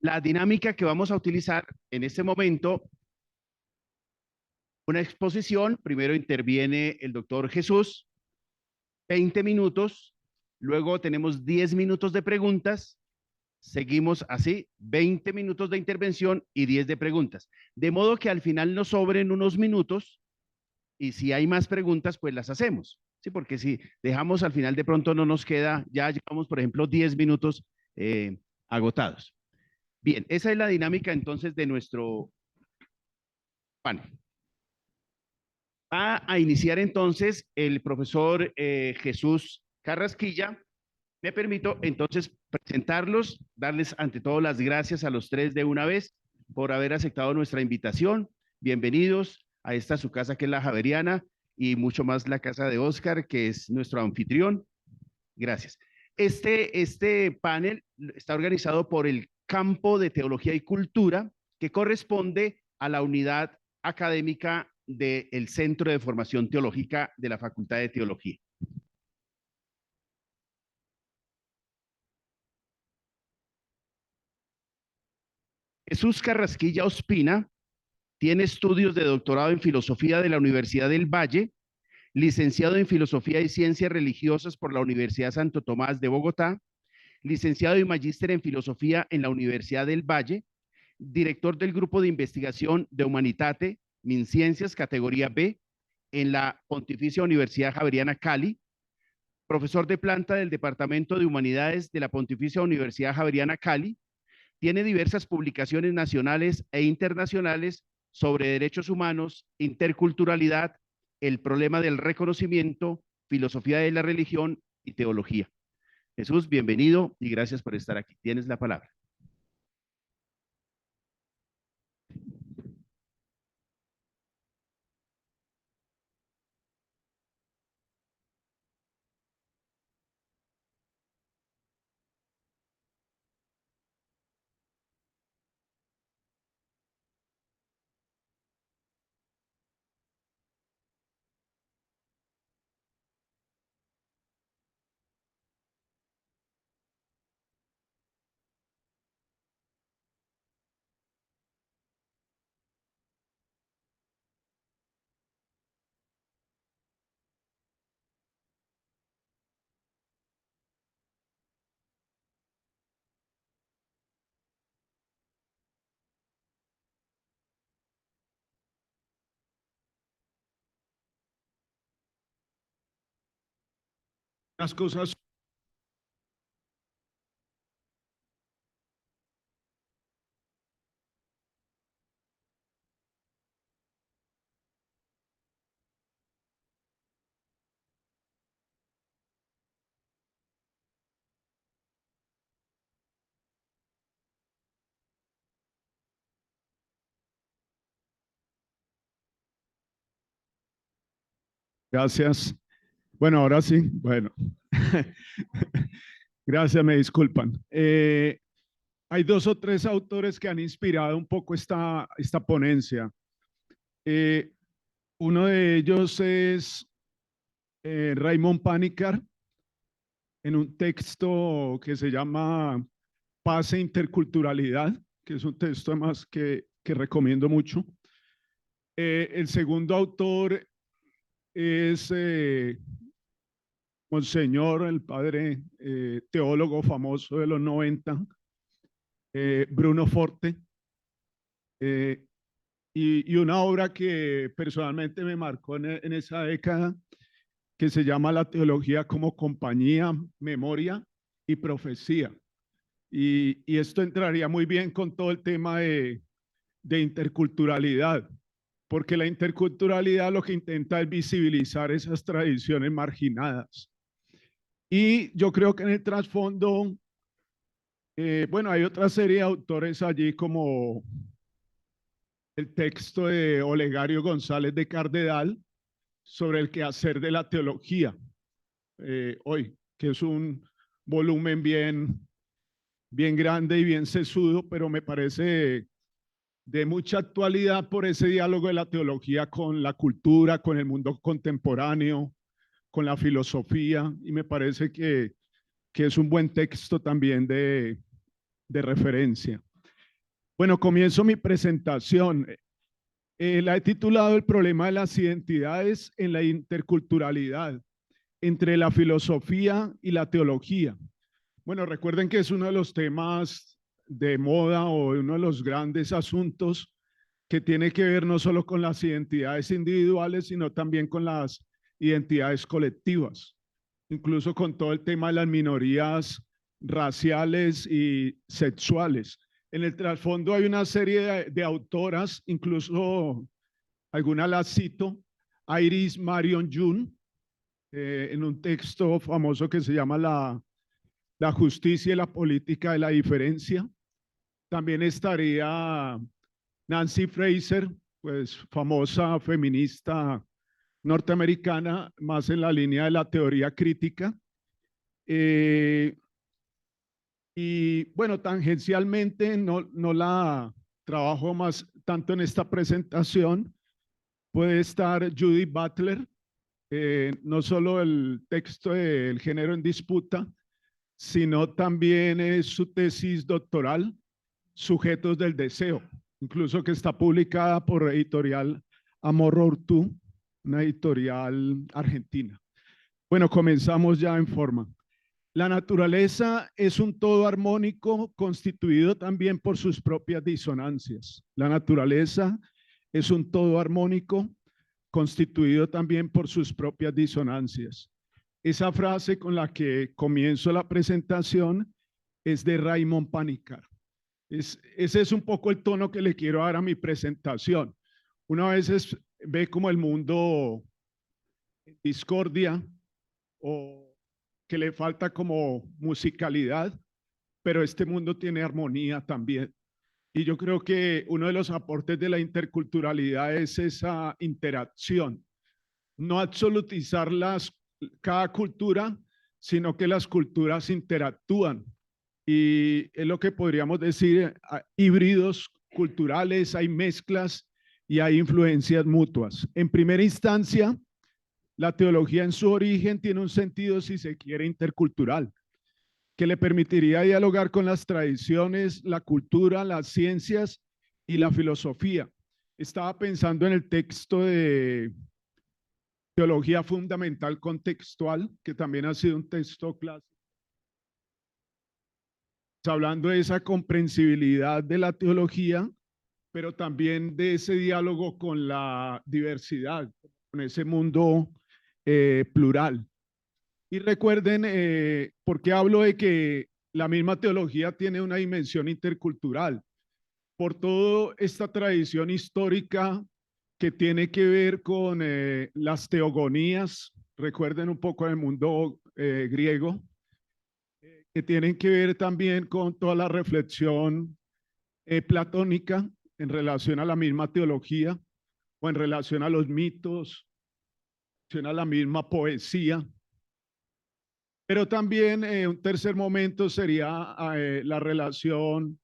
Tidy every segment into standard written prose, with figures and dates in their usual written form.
La dinámica que vamos a utilizar en este momento, una exposición, primero interviene el doctor Jesús, 20 minutos, luego tenemos 10 minutos de preguntas, seguimos así, 20 minutos de intervención y 10 de preguntas. De modo que al final nos sobren unos minutos y si hay más preguntas, pues las hacemos. Sí, porque si dejamos al final de pronto no nos queda, ya llevamos, por ejemplo, 10 minutos agotados. Bien, esa es la dinámica entonces de nuestro panel. Va a iniciar entonces el profesor Jesús Carrasquilla. Me permito entonces presentarlos, darles ante todo las gracias a los tres de una vez por haber aceptado nuestra invitación. Bienvenidos a esta su casa que es la Javeriana y mucho más la casa de Oscar, que es nuestro anfitrión. Gracias. Este panel está organizado por el Campo de Teología y Cultura, que corresponde a la unidad académica del Centro de Formación Teológica de la Facultad de Teología. Jesús Carrasquilla Ospina tiene estudios de doctorado en Filosofía de la Universidad del Valle, licenciado en Filosofía y Ciencias Religiosas por la Universidad Santo Tomás de Bogotá, licenciado y magíster en Filosofía en la Universidad del Valle, director del Grupo de Investigación de Humanitate, MinCiencias, categoría B, en la Pontificia Universidad Javeriana Cali, profesor de planta del Departamento de Humanidades de la Pontificia Universidad Javeriana Cali, tiene diversas publicaciones nacionales e internacionales sobre derechos humanos, interculturalidad, el problema del reconocimiento, filosofía de la religión y teología. Jesús, bienvenido y gracias por estar aquí. Tienes la palabra. Las cosas. Gracias. Bueno, ahora sí. Bueno. Gracias, me disculpan. Hay dos o tres autores que han inspirado un poco esta ponencia. Eh, Uno de ellos es Raymond Panikkar, en un texto que se llama Paz e Interculturalidad, que es un texto además que recomiendo mucho. El segundo autor es Monseñor, el padre teólogo famoso de los 90, Bruno Forte, y una obra que personalmente me marcó en esa década, que se llama La teología como compañía, memoria y profecía. Y esto entraría muy bien con todo el tema de interculturalidad, porque la interculturalidad lo que intenta es visibilizar esas tradiciones marginadas. Y yo creo que en el trasfondo, bueno, hay otra serie de autores allí como el texto de Olegario González de Cardedal sobre el quehacer de la teología hoy, que es un volumen bien grande y bien sesudo, pero me parece de mucha actualidad por ese diálogo de la teología con la cultura, con el mundo contemporáneo, con la filosofía, y me parece que es un buen texto también de referencia. Bueno, comienzo mi presentación. La he titulado El problema de las identidades en la interculturalidad entre la filosofía y la teología. Bueno, recuerden que es uno de los temas de moda o uno de los grandes asuntos que tiene que ver no solo con las identidades individuales, sino también con las identidades colectivas, incluso con todo el tema de las minorías raciales y sexuales. En el trasfondo hay una serie de autoras, incluso algunas las cito, Iris Marion June, en un texto famoso que se llama la justicia y la política de la diferencia. También estaría Nancy Fraser, pues famosa feminista norteamericana, más en la línea de la teoría crítica. Y bueno, tangencialmente no la trabajo más tanto en esta presentación. Puede estar Judith Butler, no solo el texto del género en disputa, sino también su tesis doctoral, Sujetos del Deseo, incluso que está publicada por editorial Amor Ortú, una editorial argentina. Bueno, comenzamos ya en forma. La naturaleza es un todo armónico constituido también por sus propias disonancias. La naturaleza es un todo armónico constituido también por sus propias disonancias. Esa frase con la que comienzo la presentación es de Raymond Panikkar. Ese es un poco el tono que le quiero dar a mi presentación. Una vez ve como el mundo en discordia o que le falta como musicalidad, pero este mundo tiene armonía también. Y yo creo que uno de los aportes de la interculturalidad es esa interacción. No absolutizar cada cultura, sino que las culturas interactúan. Y es lo que podríamos decir, híbridos culturales, hay mezclas y hay influencias mutuas. En primera instancia, la teología en su origen tiene un sentido, si se quiere, intercultural, que le permitiría dialogar con las tradiciones, la cultura, las ciencias y la filosofía. Estaba pensando en el texto de Teología Fundamental Contextual, que también ha sido un texto clásico, hablando de esa comprensibilidad de la teología, pero también de ese diálogo con la diversidad, con ese mundo plural. Y recuerden, ¿por qué hablo de que la misma teología tiene una dimensión intercultural? Por toda esta tradición histórica que tiene que ver con las teogonías, recuerden un poco del mundo griego, que tienen que ver también con toda la reflexión platónica en relación a la misma teología o en relación a los mitos, en relación a la misma poesía. Pero también un tercer momento sería la relación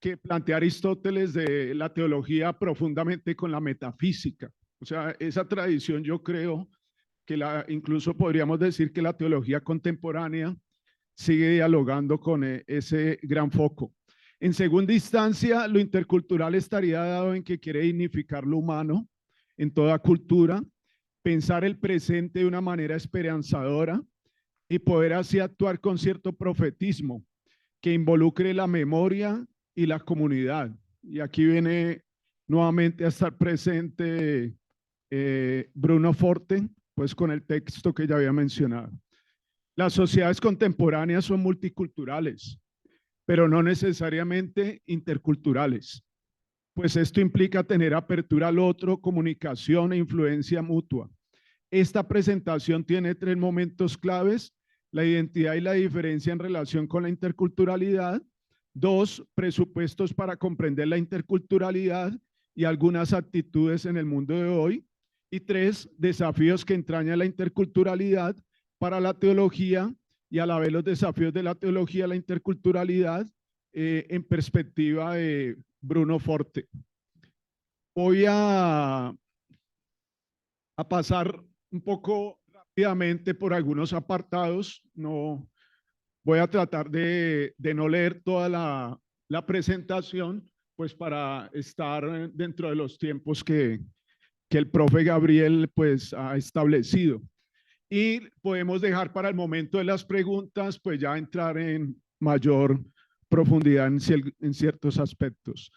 que plantea Aristóteles de la teología profundamente con la metafísica. O sea, esa tradición yo creo que incluso podríamos decir que la teología contemporánea sigue dialogando con ese gran foco. En segunda instancia, lo intercultural estaría dado en que quiere dignificar lo humano en toda cultura, pensar el presente de una manera esperanzadora y poder así actuar con cierto profetismo que involucre la memoria y la comunidad. Y aquí viene nuevamente a estar presente Bruno Forte, pues con el texto que ya había mencionado. Las sociedades contemporáneas son multiculturales, pero no necesariamente interculturales, pues esto implica tener apertura al otro, comunicación e influencia mutua. Esta presentación tiene tres momentos claves: la identidad y la diferencia en relación con la interculturalidad; dos, presupuestos para comprender la interculturalidad y algunas actitudes en el mundo de hoy; y tres, desafíos que entraña la interculturalidad para la teología y a la vez los desafíos de la teología a la interculturalidad en perspectiva de Bruno Forte. Voy a pasar un poco rápidamente por algunos apartados. No voy a tratar de no leer toda la presentación, pues para estar dentro de los tiempos que el profe Gabriel pues ha establecido. Y podemos dejar para el momento de las preguntas, pues ya entrar en mayor profundidad en ciertos aspectos.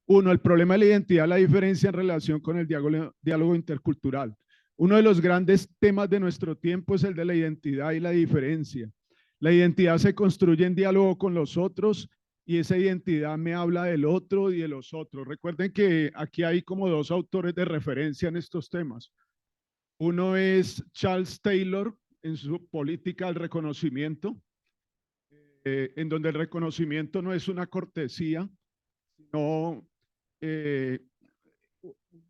Uno, el problema de la identidad, la diferencia en relación con el diálogo intercultural. Uno de los grandes temas de nuestro tiempo es el de la identidad y la diferencia. La identidad se construye en diálogo con los otros y esa identidad me habla del otro y de los otros. Recuerden que aquí hay como dos autores de referencia en estos temas. Uno es Charles Taylor en su política del reconocimiento, en donde el reconocimiento no es una cortesía, sino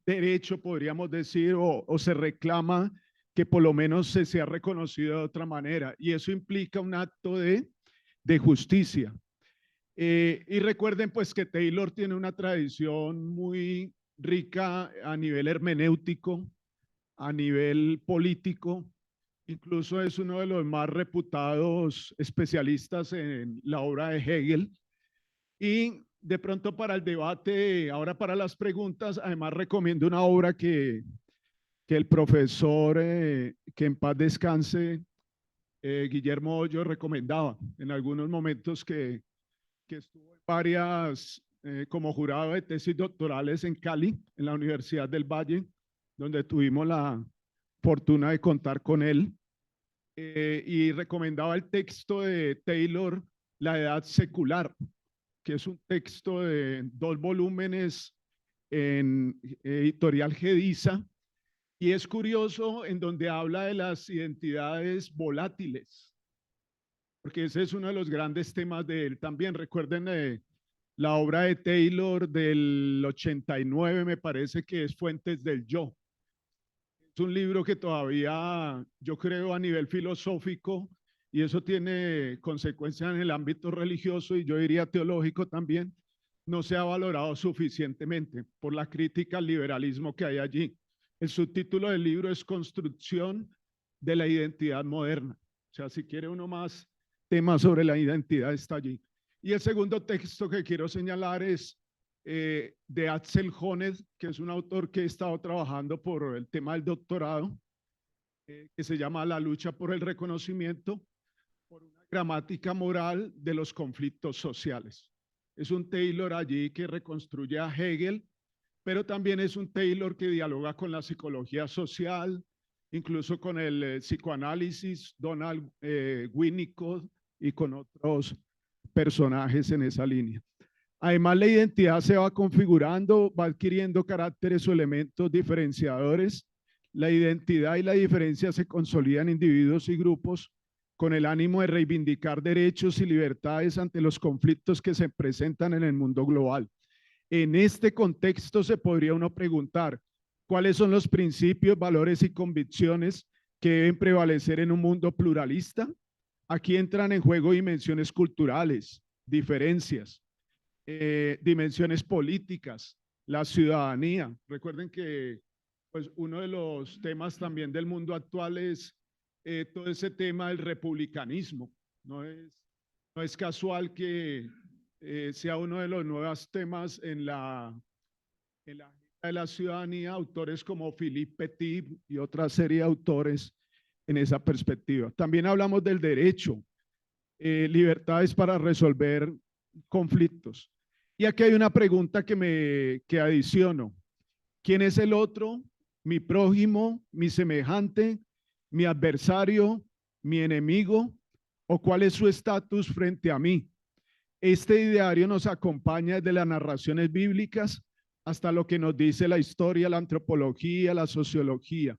derecho, podríamos decir, o se reclama que por lo menos se sea reconocido de otra manera. Y eso implica un acto de justicia. Y recuerden pues que Taylor tiene una tradición muy rica a nivel hermenéutico, a nivel político, incluso es uno de los más reputados especialistas en la obra de Hegel. Y de pronto para el debate, ahora para las preguntas, además recomiendo una obra que el profesor, que en paz descanse, Guillermo Hoyo recomendaba en algunos momentos que estuvo en varias, como jurado de tesis doctorales en Cali, en la Universidad del Valle, donde tuvimos la fortuna de contar con él, y recomendaba el texto de Taylor, La Edad Secular, que es un texto de 2 volúmenes en editorial Gediza, y es curioso en donde habla de las identidades volátiles, porque ese es uno de los grandes temas de él también. Recuerden la obra de Taylor del 89, me parece que es Fuentes del Yo. Es un libro que todavía, yo creo, a nivel filosófico, y eso tiene consecuencias en el ámbito religioso y yo diría teológico también, no se ha valorado suficientemente por la crítica al liberalismo que hay allí. El subtítulo del libro es Construcción de la Identidad Moderna. O sea, si quiere uno más temas sobre la identidad, está allí. Y el segundo texto que quiero señalar es de Axel Honneth, que es un autor que he estado trabajando por el tema del doctorado, que se llama La lucha por el reconocimiento, por una gramática moral de los conflictos sociales. Es un Taylor allí que reconstruye a Hegel, pero también es un Taylor que dialoga con la psicología social, incluso con el psicoanálisis, Donald Winnicott y con otros personajes en esa línea. Además, la identidad se va configurando, va adquiriendo caracteres o elementos diferenciadores. La identidad y la diferencia se consolidan en individuos y grupos con el ánimo de reivindicar derechos y libertades ante los conflictos que se presentan en el mundo global. En este contexto se podría uno preguntar, ¿cuáles son los principios, valores y convicciones que deben prevalecer en un mundo pluralista? Aquí entran en juego dimensiones culturales, diferencias, dimensiones políticas, la ciudadanía. Recuerden que pues, uno de los temas también del mundo actual es todo ese tema del republicanismo. No es casual que sea uno de los nuevos temas en la agenda de la ciudadanía, autores como Philippe Petit y otra serie de autores en esa perspectiva. También hablamos del derecho, libertades para resolver conflictos. Y aquí hay una pregunta que adiciono. ¿Quién es el otro? ¿Mi prójimo? ¿Mi semejante? ¿Mi adversario? ¿Mi enemigo? ¿O cuál es su estatus frente a mí? Este ideario nos acompaña desde las narraciones bíblicas hasta lo que nos dice la historia, la antropología, la sociología.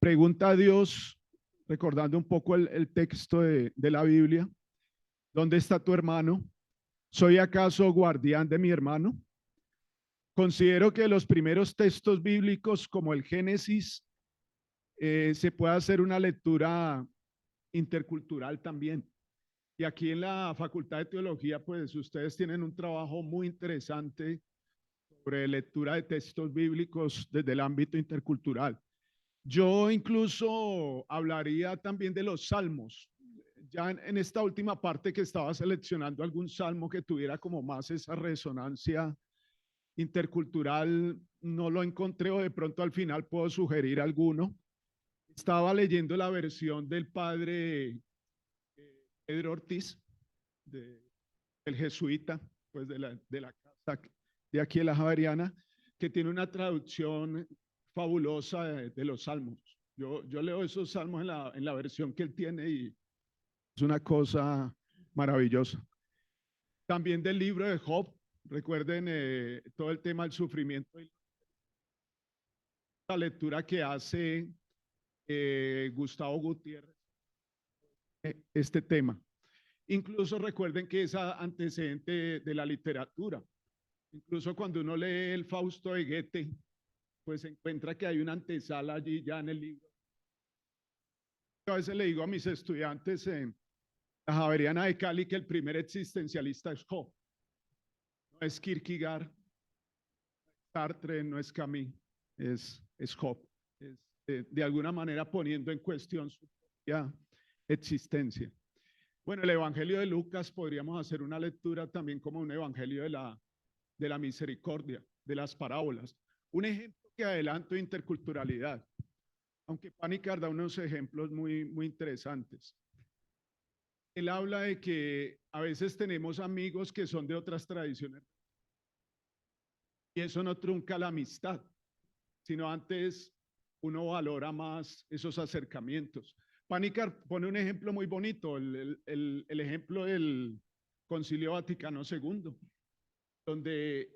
Pregunta a Dios, recordando un poco el texto de la Biblia, ¿dónde está tu hermano? ¿Soy acaso guardián de mi hermano? Considero que los primeros textos bíblicos como el Génesis se puede hacer una lectura intercultural también. Y aquí en la Facultad de Teología, pues ustedes tienen un trabajo muy interesante sobre lectura de textos bíblicos desde el ámbito intercultural. Yo incluso hablaría también de los salmos. ya en esta última parte que estaba seleccionando algún salmo que tuviera como más esa resonancia intercultural, no lo encontré, o de pronto al final puedo sugerir alguno. Estaba leyendo la versión del padre Pedro Ortiz, el jesuita, pues de la casa de aquí de la Javeriana, que tiene una traducción fabulosa de los salmos. Yo leo esos salmos en la versión que él tiene y es una cosa maravillosa. También del libro de Job, recuerden todo el tema del sufrimiento, la lectura que hace Gustavo Gutiérrez, este tema. Incluso recuerden que es antecedente de la literatura. Incluso cuando uno lee el Fausto de Goethe, pues se encuentra que hay una antesala allí ya en el libro. Yo a veces le digo a mis estudiantes en la Javeriana de Cali que el primer existencialista es Job. No es Kierkegaard, no es Sartre, no es Camus, es Job. Es, de alguna manera poniendo en cuestión su propia existencia. Bueno, el Evangelio de Lucas podríamos hacer una lectura también como un evangelio de la misericordia, de las parábolas. Un ejemplo que adelanto de interculturalidad, aunque Panikkar da unos ejemplos muy interesantes. Él habla de que a veces tenemos amigos que son de otras tradiciones y eso no trunca la amistad, sino antes uno valora más esos acercamientos. Panikkar pone un ejemplo muy bonito, el ejemplo del Concilio Vaticano II, donde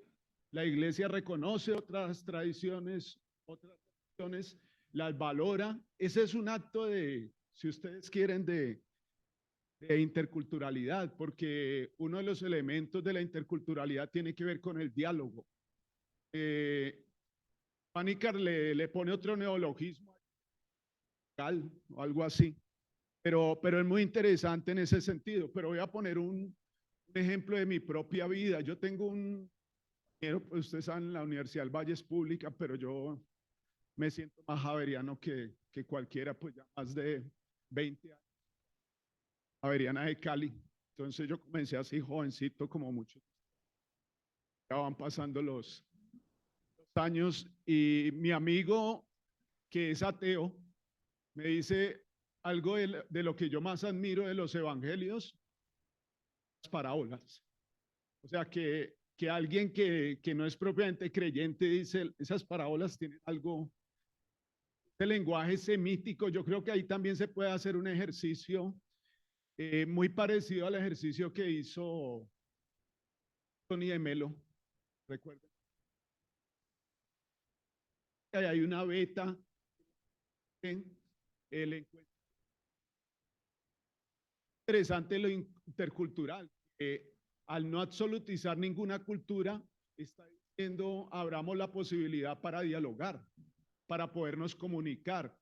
la iglesia reconoce otras tradiciones, las valora. Ese es un acto de, si ustedes quieren, de interculturalidad, porque uno de los elementos de la interculturalidad tiene que ver con el diálogo. Panikkar le pone otro neologismo, o algo así, pero es muy interesante en ese sentido. Pero voy a poner un ejemplo de mi propia vida. Yo tengo pues ustedes saben, la Universidad del Valle es pública, pero yo me siento más javeriano que cualquiera, pues ya más de 20 años. Javeriana de Cali. Entonces yo comencé así jovencito, como muchos. Ya van pasando los años y mi amigo, que es ateo, me dice algo de lo que yo más admiro de los evangelios, las parábolas. O sea, que alguien que no es propiamente creyente dice, esas parábolas tienen algo, de lenguaje semítico. Yo creo que ahí también se puede hacer un ejercicio muy parecido al ejercicio que hizo Tony de Melo. Recuerden. Hay una beta en el encuentro. Interesante lo intercultural. Al no absolutizar ninguna cultura, está diciendo, abramos la posibilidad para dialogar, para podernos comunicar.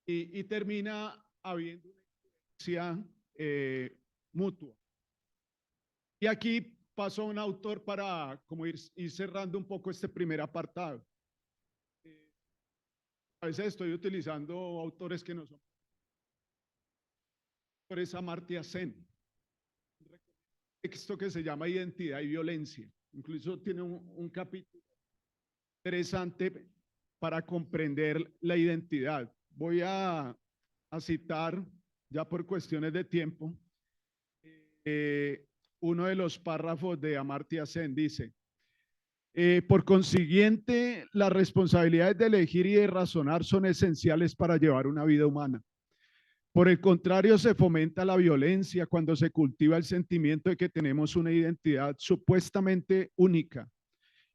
Y termina habiendo una influencia mutua. Y aquí paso a un autor para como ir cerrando un poco este primer apartado. A veces estoy utilizando autores que no son. Por esa Amartya Sen. Un texto que se llama Identidad y Violencia. Incluso tiene un capítulo interesante para comprender la identidad. Voy a citar, ya por cuestiones de tiempo, uno de los párrafos de Amartya Sen. Dice, por consiguiente, las responsabilidades de elegir y de razonar son esenciales para llevar una vida humana. Por el contrario, se fomenta la violencia cuando se cultiva el sentimiento de que tenemos una identidad supuestamente única,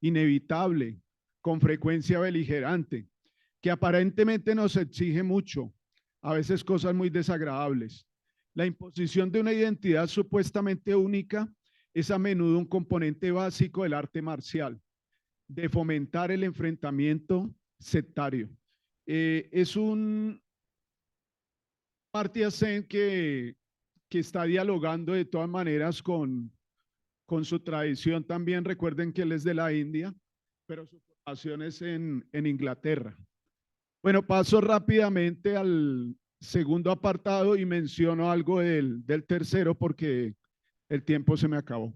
inevitable, con frecuencia beligerante, que aparentemente nos exige mucho, a veces cosas muy desagradables. La imposición de una identidad supuestamente única es a menudo un componente básico del arte marcial, de fomentar el enfrentamiento sectario. Es un Amartya Sen que está dialogando de todas maneras con su tradición también. Recuerden que él es de la India, pero su formación es en Inglaterra. Bueno, paso rápidamente al segundo apartado y menciono algo del tercero porque el tiempo se me acabó.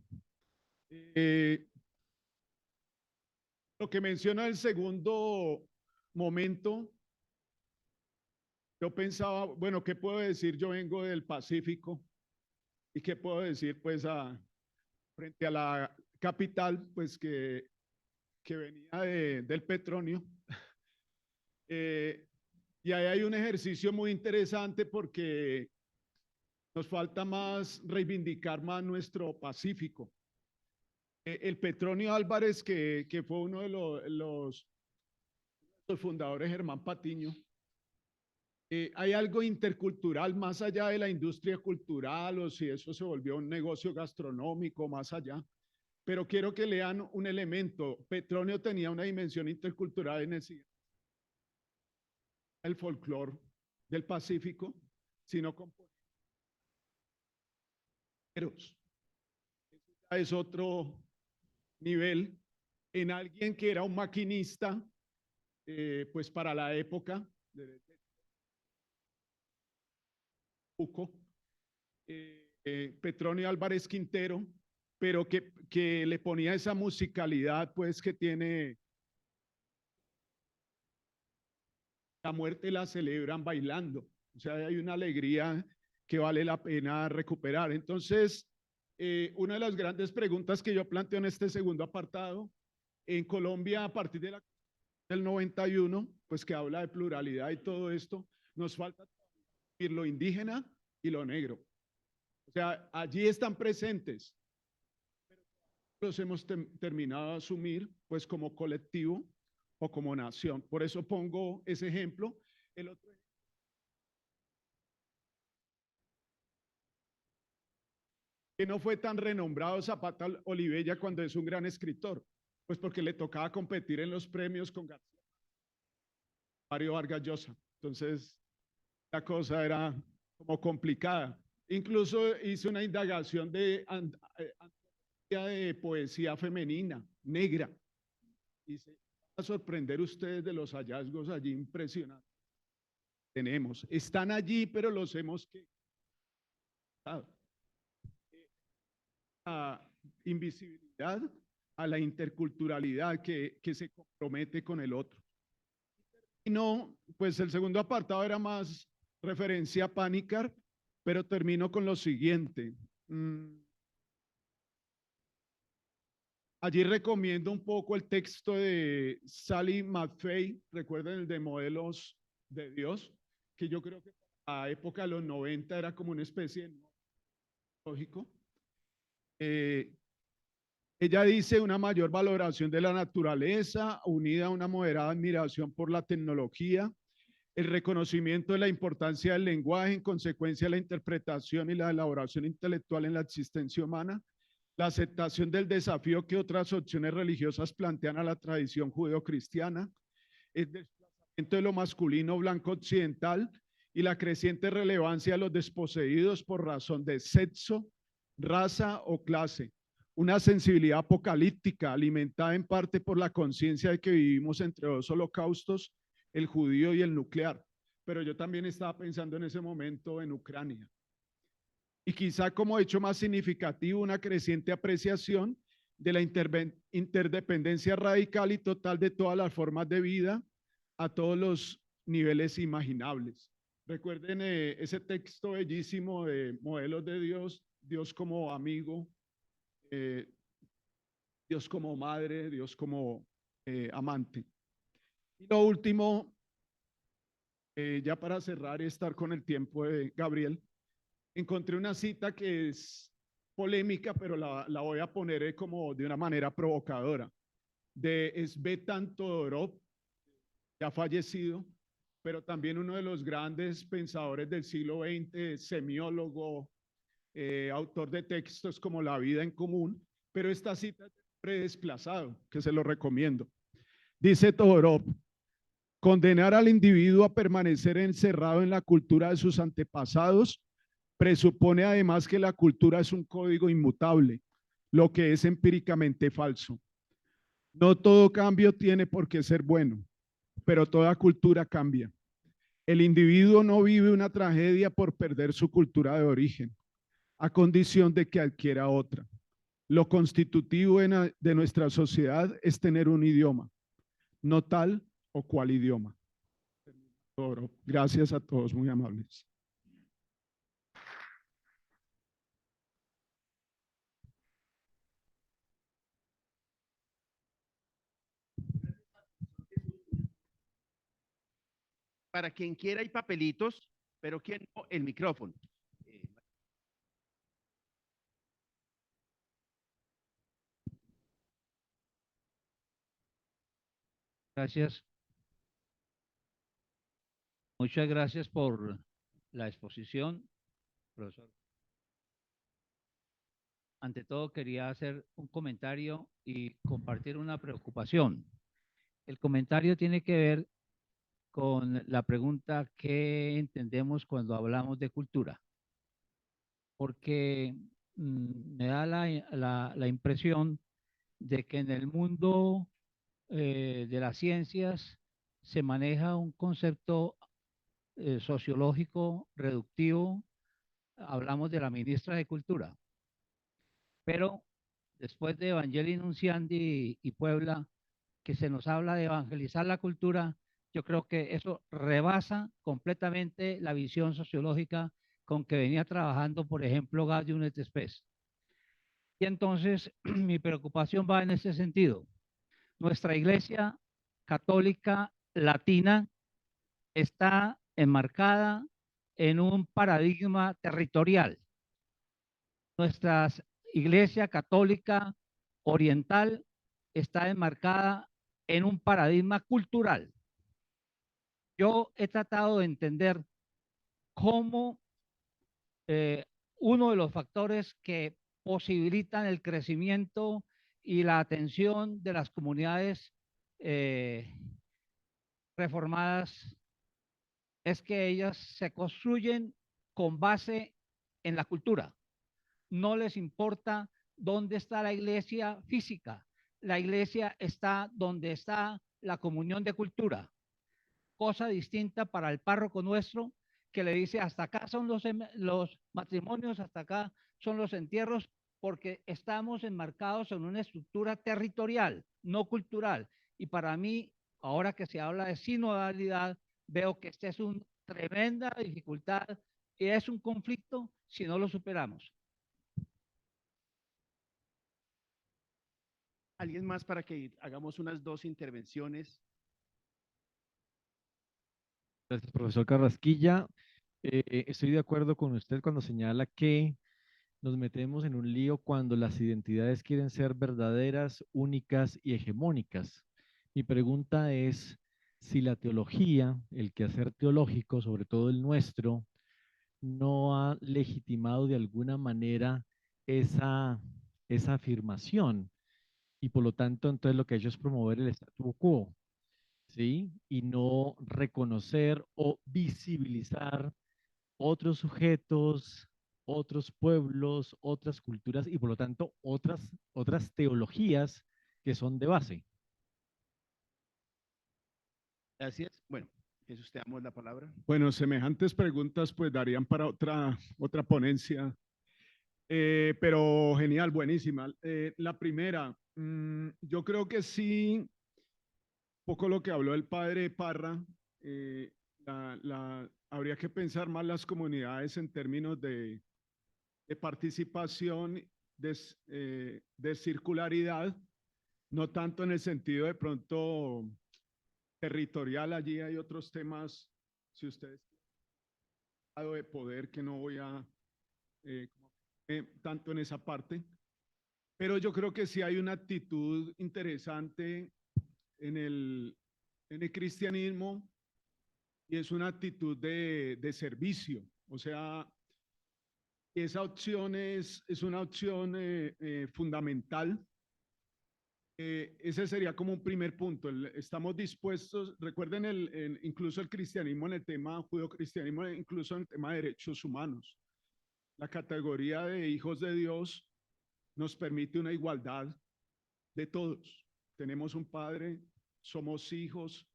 Lo que menciona el segundo momento, yo pensaba, bueno, ¿qué puedo decir? Yo vengo del Pacífico y qué puedo decir pues frente a la capital, pues que venía del petróleo. Y ahí hay un ejercicio muy interesante porque nos falta más reivindicar más nuestro Pacífico. El Petronio Álvarez, que fue uno de los fundadores, Germán Patiño, hay algo intercultural más allá de la industria cultural o si eso se volvió un negocio gastronómico más allá. Pero quiero que lean un elemento. Petronio tenía una dimensión intercultural en el folclore del Pacífico, sino con es otro nivel en alguien que era un maquinista, pues para la época, Petronio Álvarez Quintero, pero que le ponía esa musicalidad, pues que tiene la muerte, la celebran bailando, o sea, hay una alegría que vale la pena recuperar. Entonces, una de las grandes preguntas que yo planteo en este segundo apartado, en Colombia, a partir del 91, pues que habla de pluralidad y todo esto, nos falta lo indígena y lo negro. O sea, allí están presentes, los hemos terminado de asumir pues como colectivo o como nación. Por eso pongo ese ejemplo. El otro que no fue tan renombrado Zapata Olivella cuando es un gran escritor, pues porque le tocaba competir en los premios con Mario Vargas Llosa. Entonces, la cosa era como complicada. Incluso hice una indagación de poesía femenina, negra, y se va a sorprender ustedes de los hallazgos allí impresionantes. Tenemos, están allí, pero los hemos quedado. A invisibilidad, a la interculturalidad que se compromete con el otro. Y no, pues el segundo apartado era más referencia a Panikkar, pero termino con lo siguiente. Allí recomiendo un poco el texto de Sally McFay, recuerden el de Modelos de Dios, que yo creo que a la época de los 90 era como una especie de lógico. Ella dice una mayor valoración de la naturaleza, unida a una moderada admiración por la tecnología, el reconocimiento de la importancia del lenguaje, en consecuencia la interpretación y la elaboración intelectual en la existencia humana, la aceptación del desafío que otras opciones religiosas plantean a la tradición judeocristiana, el desplazamiento de lo masculino blanco occidental y la creciente relevancia de los desposeídos por razón de sexo, raza o clase. Una sensibilidad apocalíptica alimentada en parte por la conciencia de que vivimos entre dos holocaustos, el judío y el nuclear. Pero yo también estaba pensando en ese momento en Ucrania. Y quizá como hecho más significativo, una creciente apreciación de la interdependencia radical y total de todas las formas de vida a todos los niveles imaginables. Recuerden ese texto bellísimo de Modelos de Dios, Dios como amigo, Dios como madre, Dios como amante. Y lo último, ya para cerrar y estar con el tiempo de Gabriel, encontré una cita que es polémica, pero la voy a poner como de una manera provocadora, de Svetan Todorov, ya fallecido, pero también uno de los grandes pensadores del siglo XX, semiólogo, autor de textos como La vida en común, pero esta cita es predesplazado, que se lo recomiendo. Dice Todorov, condenar al individuo a permanecer encerrado en la cultura de sus antepasados presupone además que la cultura es un código inmutable, lo que es empíricamente falso. No todo cambio tiene por qué ser bueno, pero toda cultura cambia. El individuo no vive una tragedia por perder su cultura de origen, a condición de que adquiera otra. Lo constitutivo de nuestra sociedad es tener un idioma, no tal o cual idioma. Gracias a todos, muy amables. Para quien quiera hay papelitos, pero quien no, el micrófono. Gracias. Muchas gracias por la exposición, profesor. Ante todo, quería hacer un comentario y compartir una preocupación. El comentario tiene que ver con la pregunta ¿qué entendemos cuando hablamos de cultura? Porque me da la impresión de que en el mundo de las ciencias se maneja un concepto sociológico reductivo. Hablamos de la ministra de Cultura, pero después de Evangelii Nunciandi y Puebla, que se nos habla de evangelizar la cultura, yo creo que eso rebasa completamente la visión sociológica con que venía trabajando, por ejemplo, Gaudium et Spes. Y entonces mi preocupación va en ese sentido. Nuestra iglesia católica latina está enmarcada en un paradigma territorial. Nuestra iglesia católica oriental está enmarcada en un paradigma cultural. Yo he tratado de entender cómo uno de los factores que posibilitan el crecimiento y la atención de las comunidades eh, reformadas es que ellas se construyen con base en la cultura. No les importa dónde está la iglesia física. La iglesia está donde está la comunión de cultura. Cosa distinta para el párroco nuestro que le dice hasta acá son los matrimonios, hasta acá son los entierros, porque estamos enmarcados en una estructura territorial, no cultural. Y para mí, ahora que se habla de sinodalidad, veo que esta es una tremenda dificultad y es un conflicto si no lo superamos. ¿Alguien más para que hagamos unas dos intervenciones? Gracias, profesor Carrasquilla. Estoy de acuerdo con usted cuando señala que nos metemos en un lío cuando las identidades quieren ser verdaderas, únicas y hegemónicas. Mi pregunta es si la teología, el quehacer teológico, sobre todo el nuestro, no ha legitimado de alguna manera esa afirmación y por lo tanto entonces lo que ha hecho es promover el statu quo. ¿Sí? Y no reconocer o visibilizar otros sujetos, otros pueblos, otras culturas y por lo tanto otras teologías que son de base. Así es. Bueno, eso usted damos la palabra. Bueno, semejantes preguntas pues darían para otra ponencia, pero genial, buenísima. La primera, yo creo que sí, poco lo que habló el padre Parra, eh, habría que pensar más las comunidades en términos de participación, de circularidad, no tanto en el sentido de pronto territorial. Allí hay otros temas, si ustedes de poder, que no voy a tanto en esa parte, pero yo creo que sí hay una actitud interesante en el cristianismo y es una actitud de servicio. O sea, esa opción es una opción fundamental. Ese sería como un primer punto. Estamos dispuestos, recuerden incluso el cristianismo en el tema judeocristianismo, incluso en el tema de derechos humanos. La categoría de hijos de Dios nos permite una igualdad de todos. Tenemos un padre, somos hijos,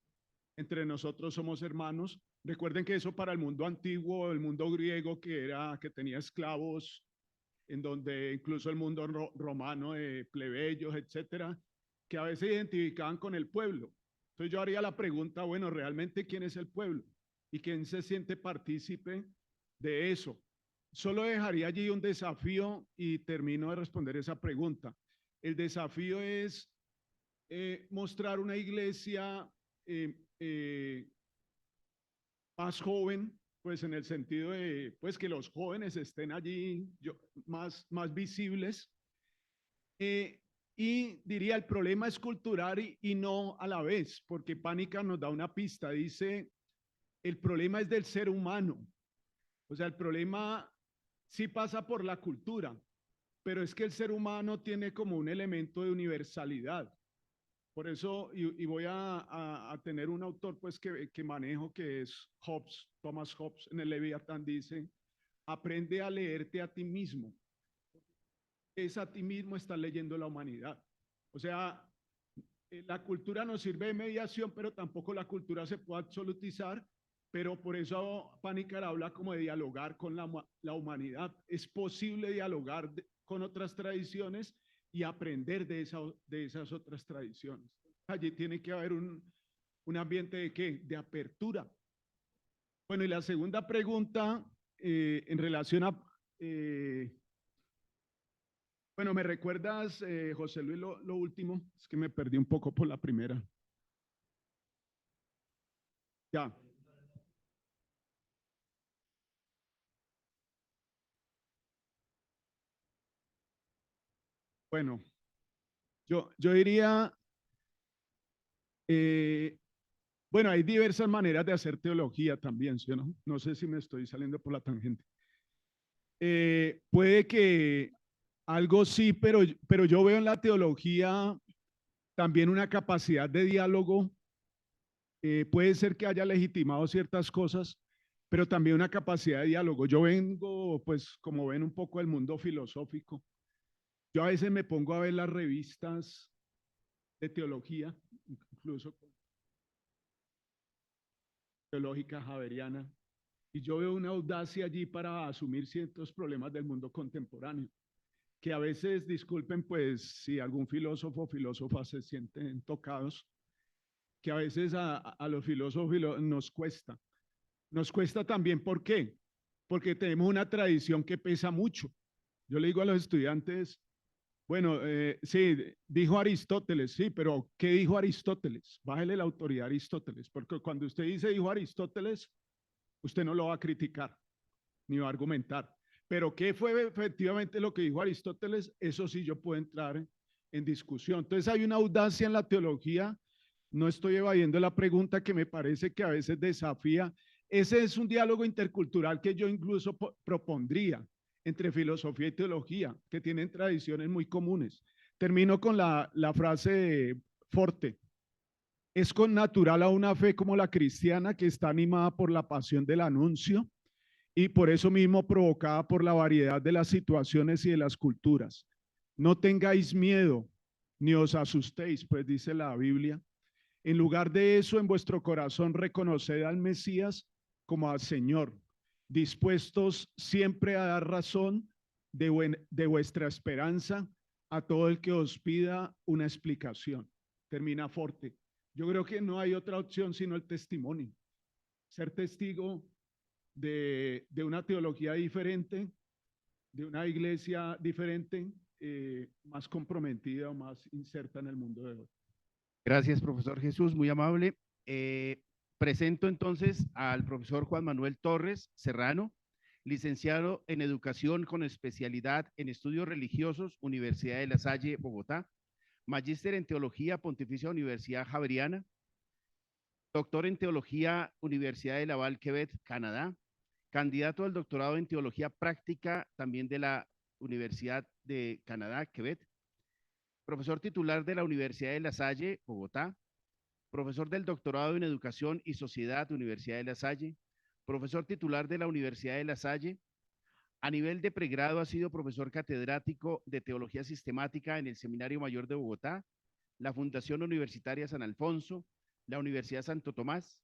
entre nosotros somos hermanos, Recuerden que eso para el mundo antiguo, el mundo griego que tenía esclavos, en donde incluso el mundo romano de plebeyos, etcétera, que a veces identificaban con el pueblo. Entonces yo haría la pregunta, bueno, ¿realmente quién es el pueblo? ¿Y quién se siente partícipe de eso? Solo dejaría allí un desafío y termino de responder esa pregunta. El desafío es mostrar una iglesia más joven, pues en el sentido de pues que los jóvenes estén allí más visibles. Y diría, el problema es cultural y no a la vez, porque Pánica nos da una pista, dice, el problema es del ser humano. O sea, el problema sí pasa por la cultura, pero es que el ser humano tiene como un elemento de universalidad. Por eso, y voy a tener un autor pues que manejo, que es Hobbes, Thomas Hobbes, en el Leviatán dice, aprende a leerte a ti mismo. Es a ti mismo estás leyendo la humanidad. O sea, la cultura nos sirve de mediación, pero tampoco la cultura se puede absolutizar, pero por eso Panikkar habla como de dialogar con la humanidad. Es posible dialogar con otras tradiciones y aprender de esas otras tradiciones. Allí tiene que haber un ambiente de ¿qué? De apertura. Bueno, y la segunda pregunta en relación a... bueno, ¿me recuerdas, José Luis, lo último? Es que me perdí un poco por la primera. Ya. Bueno, yo diría, bueno, hay diversas maneras de hacer teología también, ¿sí o no? No sé si me estoy saliendo por la tangente. Puede que algo sí, pero yo veo en la teología también una capacidad de diálogo. Puede ser que haya legitimado ciertas cosas, pero también una capacidad de diálogo. Yo vengo, pues, como ven, un poco del mundo filosófico. Yo a veces me pongo a ver las revistas de teología, incluso teológica javeriana, y yo veo una audacia allí para asumir ciertos problemas del mundo contemporáneo, que a veces, disculpen, pues, si algún filósofo o filósofa se sienten tocados, que a veces a los filósofos nos cuesta. Nos cuesta también, ¿por qué? Porque tenemos una tradición que pesa mucho. Yo le digo a los estudiantes, bueno, sí, dijo Aristóteles, sí, pero ¿qué dijo Aristóteles? Bájele la autoridad a Aristóteles, porque cuando usted dice dijo Aristóteles, usted no lo va a criticar ni va a argumentar. Pero ¿qué fue efectivamente lo que dijo Aristóteles? Eso sí yo puedo entrar en discusión. Entonces hay una audacia en la teología. No estoy evadiendo la pregunta que me parece que a veces desafía. Ese es un diálogo intercultural que yo incluso propondría entre filosofía y teología, que tienen tradiciones muy comunes. Termino con la frase de Forte. Es connatural a una fe como la cristiana que está animada por la pasión del anuncio y por eso mismo provocada por la variedad de las situaciones y de las culturas. No tengáis miedo, ni os asustéis, pues dice la Biblia. En lugar de eso, en vuestro corazón reconoced al Mesías como al Señor, dispuestos siempre a dar razón de vuestra esperanza a todo el que os pida una explicación. Termina Forte. Yo creo que no hay otra opción sino el testimonio. Ser testigo de una teología diferente, de una iglesia diferente, más comprometida o más inserta en el mundo de hoy. Gracias, profesor Jesús, muy amable. Presento entonces al profesor Juan Manuel Torres Serrano, licenciado en Educación con especialidad en Estudios Religiosos, Universidad de La Salle, Bogotá, magíster en Teología, Pontificia Universidad Javeriana, doctor en Teología, Universidad de Laval, Quebec, Canadá, candidato al doctorado en Teología Práctica, también de la Universidad de Canadá, Quebec, profesor titular de la Universidad de La Salle, Bogotá, profesor del doctorado en Educación y Sociedad, Universidad de La Salle, profesor titular de la Universidad de La Salle. A nivel de pregrado ha sido profesor catedrático de Teología Sistemática en el Seminario Mayor de Bogotá, la Fundación Universitaria San Alfonso, la Universidad Santo Tomás.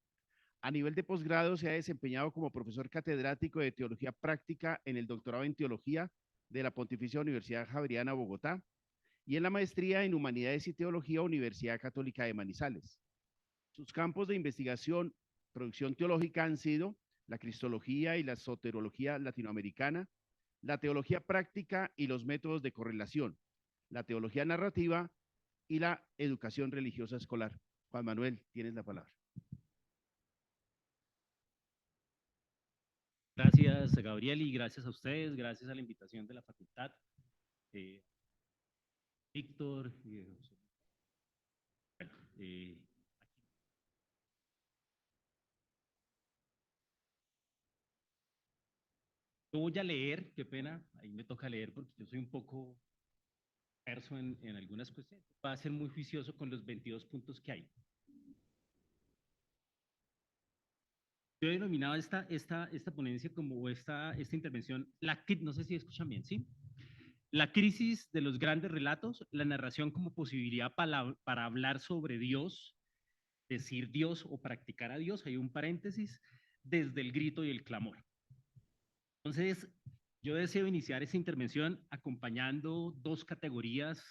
A nivel de posgrado se ha desempeñado como profesor catedrático de Teología Práctica en el doctorado en Teología de la Pontificia Universidad Javeriana Bogotá y en la maestría en Humanidades y Teología Universidad Católica de Manizales. Sus campos de investigación, producción teológica han sido la cristología y la soterología latinoamericana, la teología práctica y los métodos de correlación, la teología narrativa y la educación religiosa escolar. Juan Manuel, tienes la palabra. Gracias, Gabriel, y gracias a ustedes, gracias a la invitación de la facultad. Víctor, yo voy a leer, qué pena, ahí me toca leer porque yo soy un poco disperso en algunas cuestiones. Va a ser muy juicioso con los 22 puntos que hay. Yo he denominado esta ponencia como esta intervención, no sé si escuchan bien, ¿sí? La crisis de los grandes relatos, la narración como posibilidad para hablar sobre Dios, decir Dios o practicar a Dios, hay un paréntesis, desde el grito y el clamor. Entonces, yo deseo iniciar esta intervención acompañando dos categorías,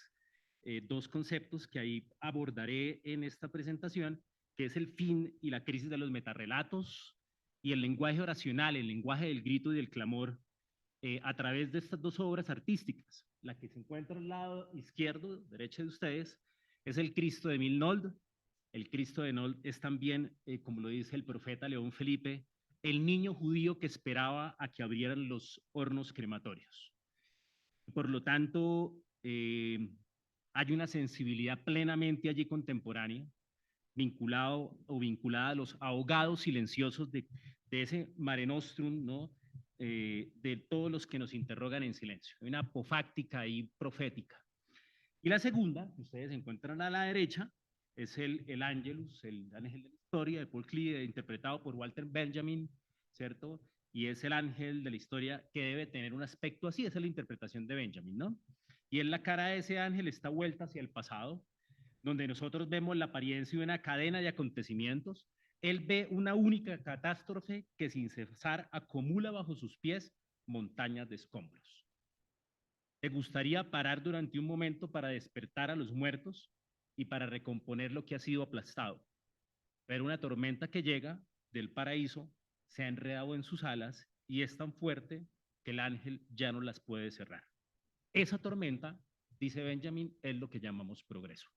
dos conceptos que ahí abordaré en esta presentación, que es el fin y la crisis de los metarrelatos y el lenguaje oracional, el lenguaje del grito y del clamor, a través de estas dos obras artísticas. La que se encuentra al lado izquierdo, derecha de ustedes, es el Cristo de Milnold. El Cristo de Milnold es también, como lo dice el profeta León Felipe, el niño judío que esperaba a que abrieran los hornos crematorios. Por lo tanto, hay una sensibilidad plenamente allí contemporánea, vinculada a los ahogados silenciosos de ese Mare Nostrum, ¿no? De todos los que nos interrogan en silencio. Hay una apofáctica y profética. Y la segunda, que ustedes encuentran a la derecha, es el Angelus, el ángel de la historia de Paul Klee, interpretado por Walter Benjamin, ¿cierto? Y es el ángel de la historia que debe tener un aspecto así, esa es la interpretación de Benjamin, ¿no? Y en la cara de ese ángel está vuelta hacia el pasado, donde nosotros vemos la apariencia de una cadena de acontecimientos. Él ve una única catástrofe que sin cesar acumula bajo sus pies montañas de escombros. ¿Te gustaría parar durante un momento para despertar a los muertos y para recomponer lo que ha sido aplastado? Pero una tormenta que llega del paraíso se ha enredado en sus alas y es tan fuerte que el ángel ya no las puede cerrar. Esa tormenta, dice Benjamin, es lo que llamamos progreso.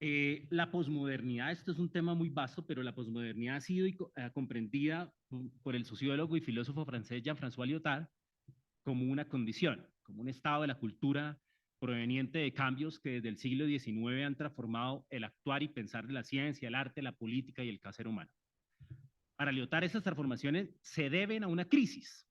La posmodernidad, esto es un tema muy vasto, pero la posmodernidad ha sido comprendida por el sociólogo y filósofo francés Jean-François Lyotard como una condición, como un estado de la cultura proveniente de cambios que desde el siglo XIX han transformado el actuar y pensar de la ciencia, el arte, la política y el quehacer humano. Para Lyotard, estas transformaciones se deben a una crisis.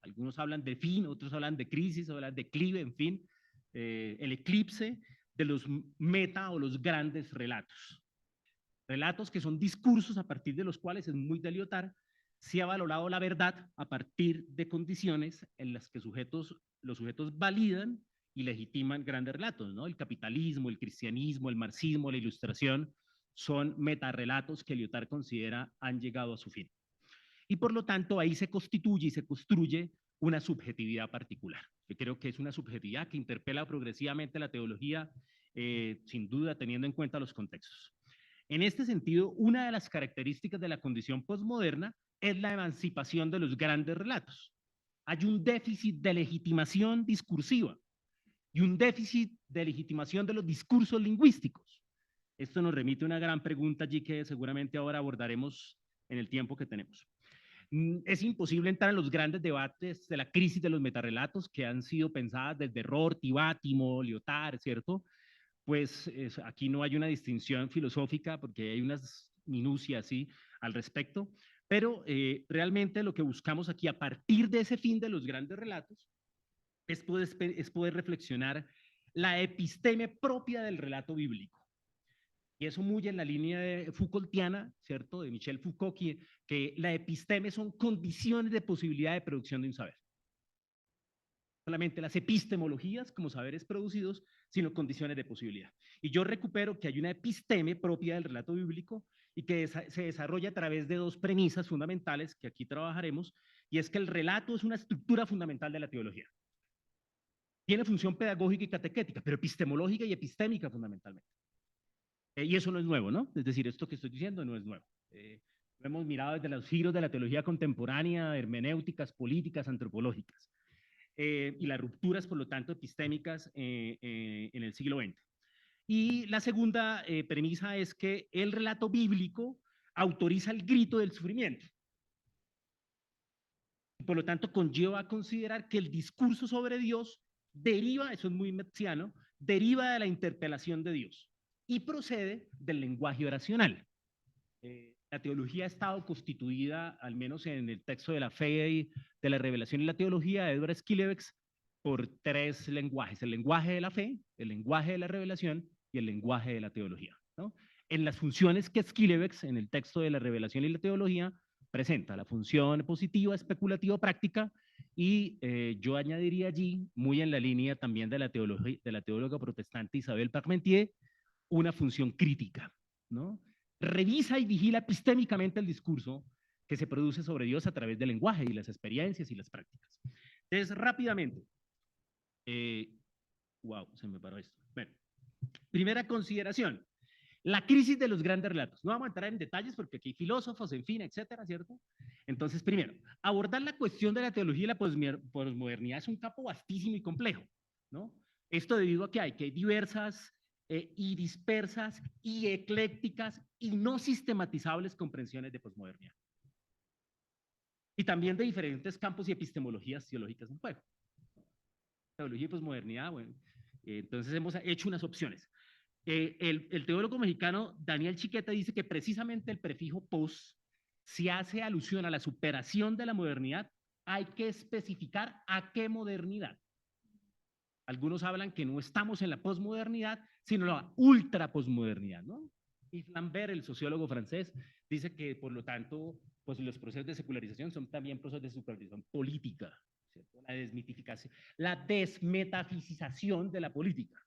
Algunos hablan de fin, otros hablan de crisis, hablan de declive, en fin, el eclipse de los meta o los grandes relatos. Relatos que son discursos a partir de los cuales, es muy de Lyotard, se ha valorado la verdad a partir de condiciones en las que los sujetos validan y legitiman grandes relatos, ¿no? El capitalismo, el cristianismo, el marxismo, la ilustración, son metarrelatos que Lyotard considera han llegado a su fin. Y por lo tanto ahí se constituye y se construye una subjetividad particular. Yo creo que es una subjetividad que interpela progresivamente la teología, sin duda teniendo en cuenta los contextos. En este sentido, una de las características de la condición postmoderna es la emancipación de los grandes relatos. Hay un déficit de legitimación discursiva y un déficit de legitimación de los discursos lingüísticos. Esto nos remite a una gran pregunta allí que seguramente ahora abordaremos en el tiempo que tenemos. Es imposible entrar en los grandes debates de la crisis de los metarrelatos que han sido pensadas desde Rorty, Bátimo, Lyotard, ¿cierto? Pues aquí no hay una distinción filosófica porque hay unas minucias ¿sí? al respecto, pero realmente lo que buscamos aquí a partir de ese fin de los grandes relatos es poder reflexionar la episteme propia del relato bíblico. Y eso muy en la línea de Foucaultiana, ¿cierto? De Michel Foucault, que la episteme son condiciones de posibilidad de producción de un saber. solamente las epistemologías como saberes producidos, sino condiciones de posibilidad. Y yo recupero que hay una episteme propia del relato bíblico y que se desarrolla a través de dos premisas fundamentales que aquí trabajaremos, y es que el relato es una estructura fundamental de la teología. Tiene función pedagógica y catequética, pero epistemológica y epistémica fundamentalmente. Y eso no es nuevo, ¿no? Es decir, esto que estoy diciendo no es nuevo. Lo hemos mirado desde los giros de la teología contemporánea, hermenéuticas, políticas, antropológicas, y las rupturas, por lo tanto, epistémicas en el siglo XX. Y la segunda premisa es que el relato bíblico autoriza el grito del sufrimiento. Por lo tanto, conlleva a considerar que el discurso sobre Dios deriva, eso es muy metziano, deriva de la interpelación de Dios y procede del lenguaje oracional. La teología ha estado constituida, al menos en el texto de la fe y de la revelación y la teología de Edward Schillebeeckx, por tres lenguajes: el lenguaje de la fe, el lenguaje de la revelación y el lenguaje de la teología, ¿no? En las funciones que Schillebeeckx, en el texto de la revelación y la teología, presenta la función positiva, especulativa, práctica, y yo añadiría allí, muy en la línea también de la teóloga protestante Isabel Parmentier, una función crítica, ¿no? Revisa y vigila epistémicamente el discurso que se produce sobre Dios a través del lenguaje y las experiencias y las prácticas. Entonces, rápidamente, wow, se me paró esto. Bueno, primera consideración: la crisis de los grandes relatos. No vamos a entrar en detalles porque aquí hay filósofos, en fin, etcétera, ¿cierto? Entonces, primero, abordar la cuestión de la teología y la posmodernidad es un campo vastísimo y complejo, ¿no? Esto debido a que hay diversas y dispersas y eclécticas y no sistematizables comprensiones de posmodernidad. Y también de diferentes campos y epistemologías teológicas en juego. Teología y posmodernidad, bueno, entonces hemos hecho unas opciones. El teólogo mexicano Daniel Chiqueta dice que precisamente el prefijo pos, si hace alusión a la superación de la modernidad, hay que especificar a qué modernidad. Algunos hablan que no estamos en la posmodernidad, sino en la ultra posmodernidad, ¿no? Yves Lambert, el sociólogo francés, dice que, por lo tanto, pues los procesos de secularización son también procesos de secularización política, ¿cierto? La desmitificación, la desmetafisización de la política.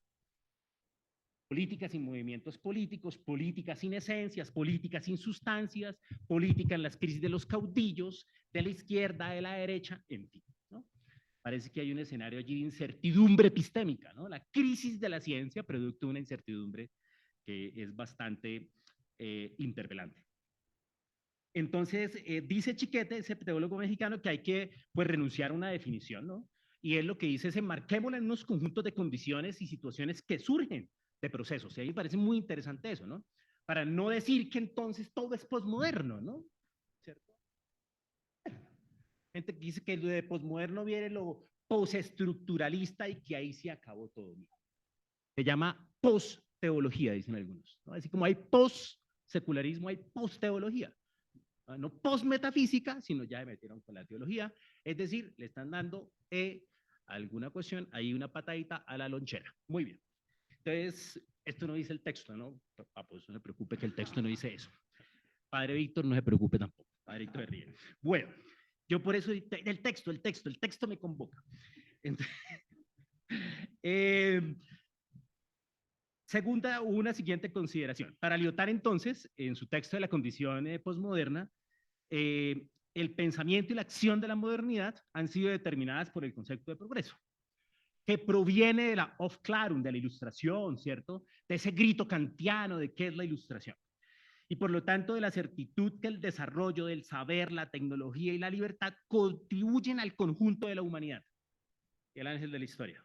Política sin movimientos políticos, política sin esencias, política sin sustancias, política en las crisis de los caudillos, de la izquierda, de la derecha, en fin, ¿no? Parece que hay un escenario allí de incertidumbre epistémica, ¿no? La crisis de la ciencia producto de una incertidumbre que es bastante interpelante. Entonces, dice Chiquete, ese teólogo mexicano, que hay que, pues, renunciar a una definición, ¿no? Y él lo que dice es: enmarquémosla en unos conjuntos de condiciones y situaciones que surgen de procesos. Y a mí me parece muy interesante eso, ¿no? Para no decir que entonces todo es posmoderno, ¿no? ¿Cierto? Gente que dice que lo de posmoderno viene lo postestructuralista y que ahí se acabó todo. Se llama post-teología, dicen algunos, ¿no? Así como hay post-secularismo, hay post-teología. No post-metafísica, sino ya se metieron con la teología. Es decir, le están dando alguna cuestión, ahí una patadita a la lonchera. Muy bien. Entonces, esto no dice el texto, ¿no? Pues no se preocupe que el texto no dice eso. Padre Víctor, no se preocupe tampoco. Padre Víctor ríe. Bueno, yo por eso, el texto me convoca. Entonces, segunda, una siguiente consideración. Para Lyotard, entonces, en su texto de la condición posmoderna, el pensamiento y la acción de la modernidad han sido determinadas por el concepto de progreso, que proviene de la Aufklärung, de la ilustración, ¿cierto? De ese grito kantiano de qué es la ilustración. Y por lo tanto, de la certitud que el desarrollo del saber, la tecnología y la libertad contribuyen al conjunto de la humanidad. Y el ángel de la historia.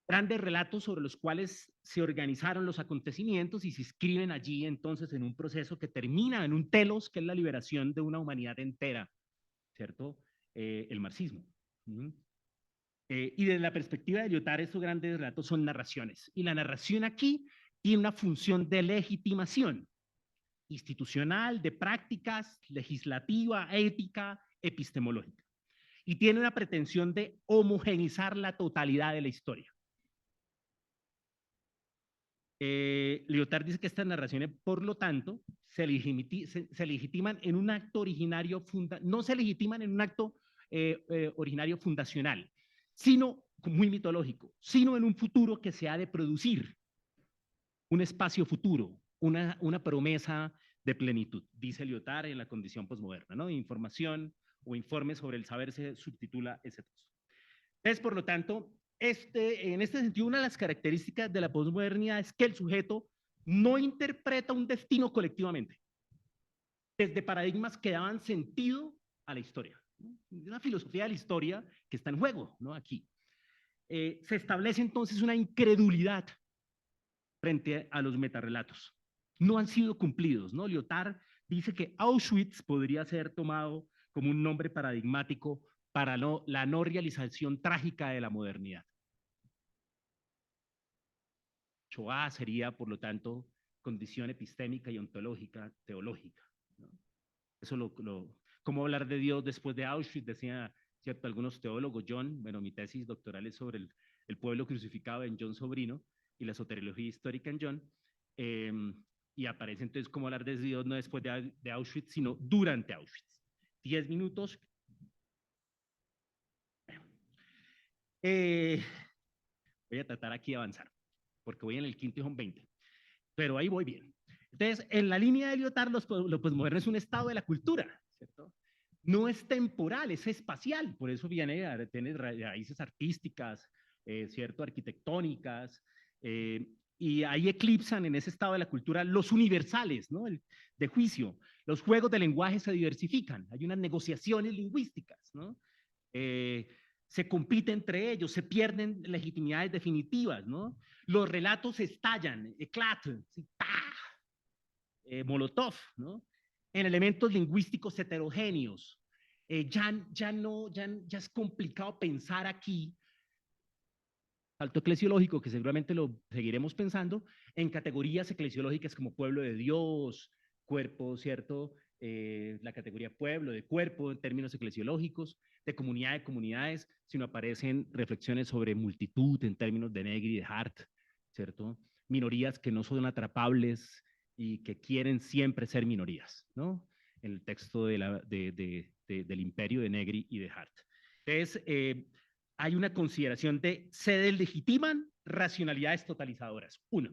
Grandes relatos sobre los cuales se organizaron los acontecimientos y se inscriben allí entonces en un proceso que termina en un telos, que es la liberación de una humanidad entera, ¿cierto? El marxismo. Y desde la perspectiva de Lyotard, estos grandes relatos son narraciones. Y la narración aquí tiene una función de legitimación institucional, de prácticas, legislativa, ética, epistemológica. Y tiene una pretensión de homogeneizar la totalidad de la historia. Lyotard dice que estas narraciones, por lo tanto, se legitiman en un acto originario, no se legitiman en un acto originario fundacional, sino, muy mitológico, sino en un futuro que se ha de producir, un espacio futuro, una promesa de plenitud, dice Lyotard en la condición posmoderna, ¿no? Información o informe sobre el saber se subtitula ese texto. Entonces, por lo tanto, en este sentido, una de las características de la posmodernidad es que el sujeto no interpreta un destino colectivamente, desde paradigmas que daban sentido a la historia, ¿no? Una filosofía de la historia que está en juego, ¿no? Aquí. Se establece entonces una incredulidad frente a los metarrelatos. No han sido cumplidos, ¿no? Lyotard dice que Auschwitz podría ser tomado como un nombre paradigmático para la no realización trágica de la modernidad. Shoah sería, por lo tanto, condición epistémica y ontológica, teológica, ¿no? Eso ¿cómo hablar de Dios después de Auschwitz? Decía, ¿cierto? Algunos teólogos, bueno, mi tesis doctoral es sobre el pueblo crucificado en John Sobrino y la soteriología histórica en John, y aparece entonces cómo hablar de Dios no después de Auschwitz, sino durante Auschwitz. 10 minutos. Voy a tratar aquí de avanzar, porque voy en el quinto y son 20, pero ahí voy bien. Entonces, en la línea de Lyotard, lo posmoderno es un estado de la cultura, ¿cierto? No es temporal, es espacial, por eso tiene raíces artísticas, ¿cierto? Arquitectónicas, y ahí eclipsan en ese estado de la cultura los universales, ¿no? De juicio. Los juegos de lenguaje se diversifican, hay unas negociaciones lingüísticas, ¿no? Se compite entre ellos, se pierden legitimidades definitivas, ¿no? Los relatos estallan, eclatan, ¿sí? Molotov, ¿no? En elementos lingüísticos heterogéneos. Ya es complicado pensar aquí, salto eclesiológico, que seguramente lo seguiremos pensando, en categorías eclesiológicas como pueblo de Dios, cuerpo, ¿cierto? La categoría pueblo, de cuerpo, en términos eclesiológicos, de comunidades, sino aparecen reflexiones sobre multitud en términos de Negri y de Hart, ¿cierto? Minorías que no son atrapables y que quieren siempre ser minorías, ¿no? En el texto del imperio de Negri y de Hart. Entonces, hay una consideración de se deslegitiman racionalidades totalizadoras. Uno,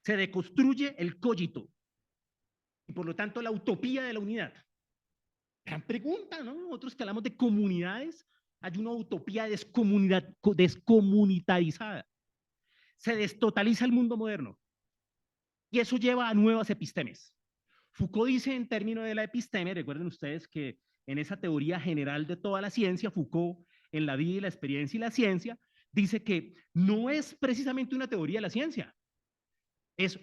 se deconstruye el cogito y por lo tanto la utopía de la unidad. Gran pregunta, ¿no? Nosotros que hablamos de comunidades, hay una utopía descomunitarizada. Se destotaliza el mundo moderno y eso lleva a nuevas epistemes. Foucault dice en términos de la episteme, recuerden ustedes que en esa teoría general de toda la ciencia, Foucault, en la vida y la experiencia y la ciencia, dice que no es precisamente una teoría de la ciencia, es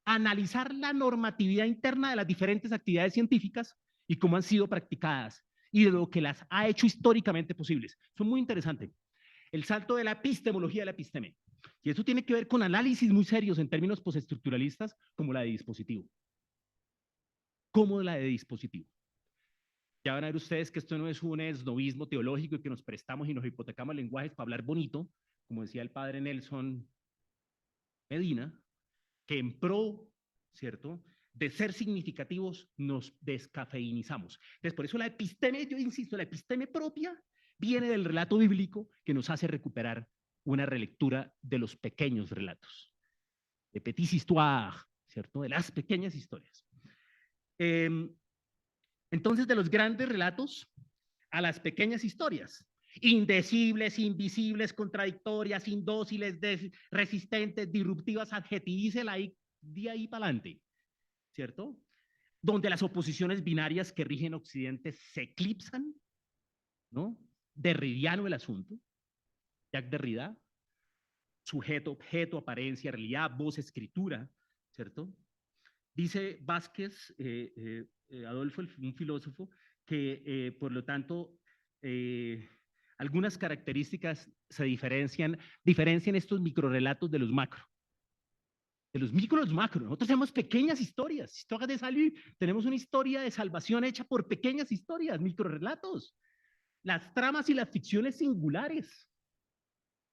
analizar la normatividad interna de las diferentes actividades científicas y cómo han sido practicadas y de lo que las ha hecho históricamente posibles. Eso es muy interesante. El salto de la epistemología a la episteme. Y eso tiene que ver con análisis muy serios en términos postestructuralistas como la de dispositivo. Como la de dispositivo. Ya van a ver ustedes que esto no es un esnovismo teológico y que nos prestamos y nos hipotecamos lenguajes para hablar bonito, como decía el padre Nelson Medina, que en pro, ¿cierto?, de ser significativos nos descafeinizamos. Entonces, por eso la episteme, yo insisto, la episteme propia viene del relato bíblico que nos hace recuperar una relectura de los pequeños relatos, de petits histoires, ¿cierto?, de las pequeñas historias. Entonces, de los grandes relatos a las pequeñas historias, indecibles, invisibles, contradictorias, indóciles, resistentes, disruptivas, adjetivícela ahí, de ahí para adelante, ¿cierto? Donde las oposiciones binarias que rigen Occidente se eclipsan, ¿no? Derridiano el asunto, Jacques Derrida, sujeto, objeto, apariencia, realidad, voz, escritura, ¿cierto? Dice Vázquez, Adolfo, un filósofo, que por lo tanto algunas características se diferencian estos microrelatos de los macro. De los micro a los macro. Nosotros tenemos pequeñas historias, historias de salir, tenemos una historia de salvación hecha por pequeñas historias, microrelatos. Las tramas y las ficciones singulares,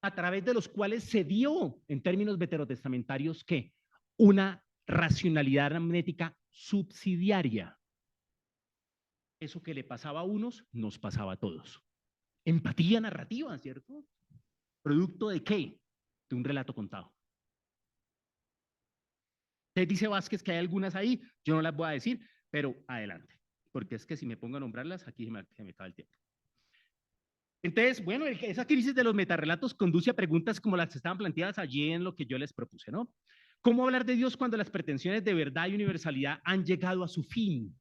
a través de los cuales se dio, en términos veterotestamentarios, ¿qué? Una racionalidad hermenéutica subsidiaria. Eso que le pasaba a unos, nos pasaba a todos. empatía narrativa, ¿cierto? ¿Producto de qué? De un relato contado. Usted dice Vázquez que hay algunas ahí, yo no las voy a decir, pero adelante, porque es que si me pongo a nombrarlas, aquí se me acaba el tiempo. Entonces, bueno, esa crisis de los metarrelatos conduce a preguntas como las que estaban planteadas allí en lo que yo les propuse, ¿no? ¿Cómo hablar de Dios cuando las pretensiones de verdad y universalidad han llegado a su fin?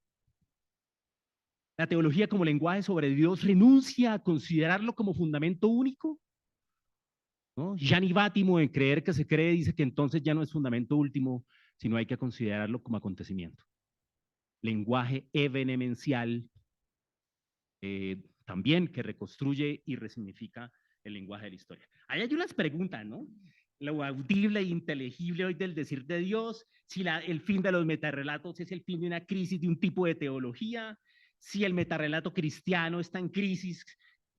¿La teología como lenguaje sobre Dios renuncia a considerarlo como fundamento único? ¿No? Gianni Bátimo, en Creer que se cree, dice que entonces ya no es fundamento último, sino hay que considerarlo como acontecimiento. Lenguaje evenencial, también que reconstruye y resignifica el lenguaje de la historia. Ahí hay unas preguntas, ¿no? Lo audible e inteligible hoy del decir de Dios, si el fin de los metarrelatos es el fin de una crisis de un tipo de teología, si el metarrelato cristiano está en crisis,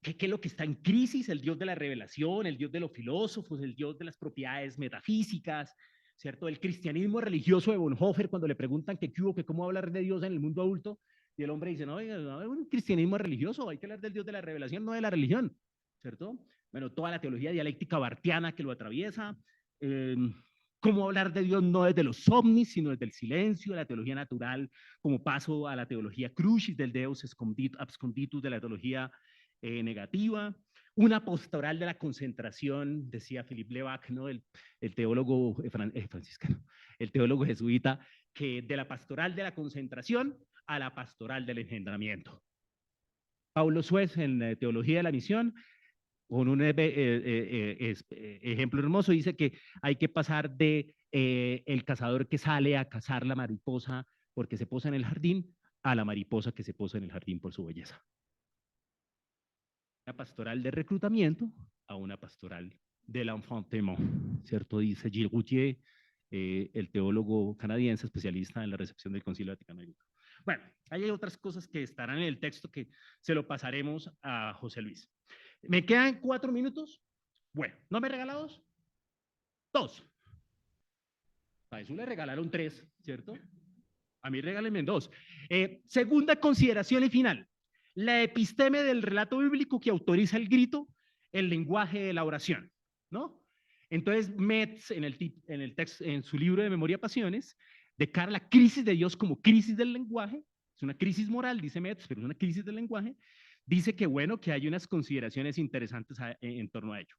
¿qué es lo que está en crisis? El Dios de la revelación, el Dios de los filósofos, el Dios de las propiedades metafísicas, ¿cierto? El cristianismo religioso de Bonhoeffer, cuando le preguntan que cómo hablar de Dios en el mundo adulto, y el hombre dice, no, un cristianismo religioso, hay que hablar del Dios de la revelación, no de la religión, ¿cierto? Bueno, toda la teología dialéctica bartiana que lo atraviesa, cómo hablar de Dios no desde los ovnis, sino desde el silencio, de la teología natural, como paso a la teología crucis, del Deus absconditus, de la teología negativa, una pastoral de la concentración, decía Philippe Levac, ¿no? el teólogo franciscano, el teólogo jesuita, que de la pastoral de la concentración a la pastoral del engendramiento. Paulo Suez, en Teología de la Misión, con un ejemplo hermoso, dice que hay que pasar de el cazador que sale a cazar la mariposa porque se posa en el jardín, a la mariposa que se posa en el jardín por su belleza. Una pastoral de reclutamiento a una pastoral del enfantement, ¿cierto? Dice Gilles Gauthier, el teólogo canadiense especialista en la recepción del Concilio Vaticano II. Bueno, hay otras cosas que estarán en el texto que se lo pasaremos a José Luis. ¿Me quedan 4 minutos? Bueno, ¿no me regala 2? 2. A eso le regalaron 3, ¿cierto? A mí regálenme 2. Segunda consideración y final. La episteme del relato bíblico que autoriza el grito, el lenguaje de la oración, ¿no? Entonces, Metz, en su libro de Memoria Pasiones, declara la crisis de Dios como crisis del lenguaje. Es una crisis moral, dice Metz, pero es una crisis del lenguaje. Dice que, bueno, que hay unas consideraciones interesantes en torno a ello.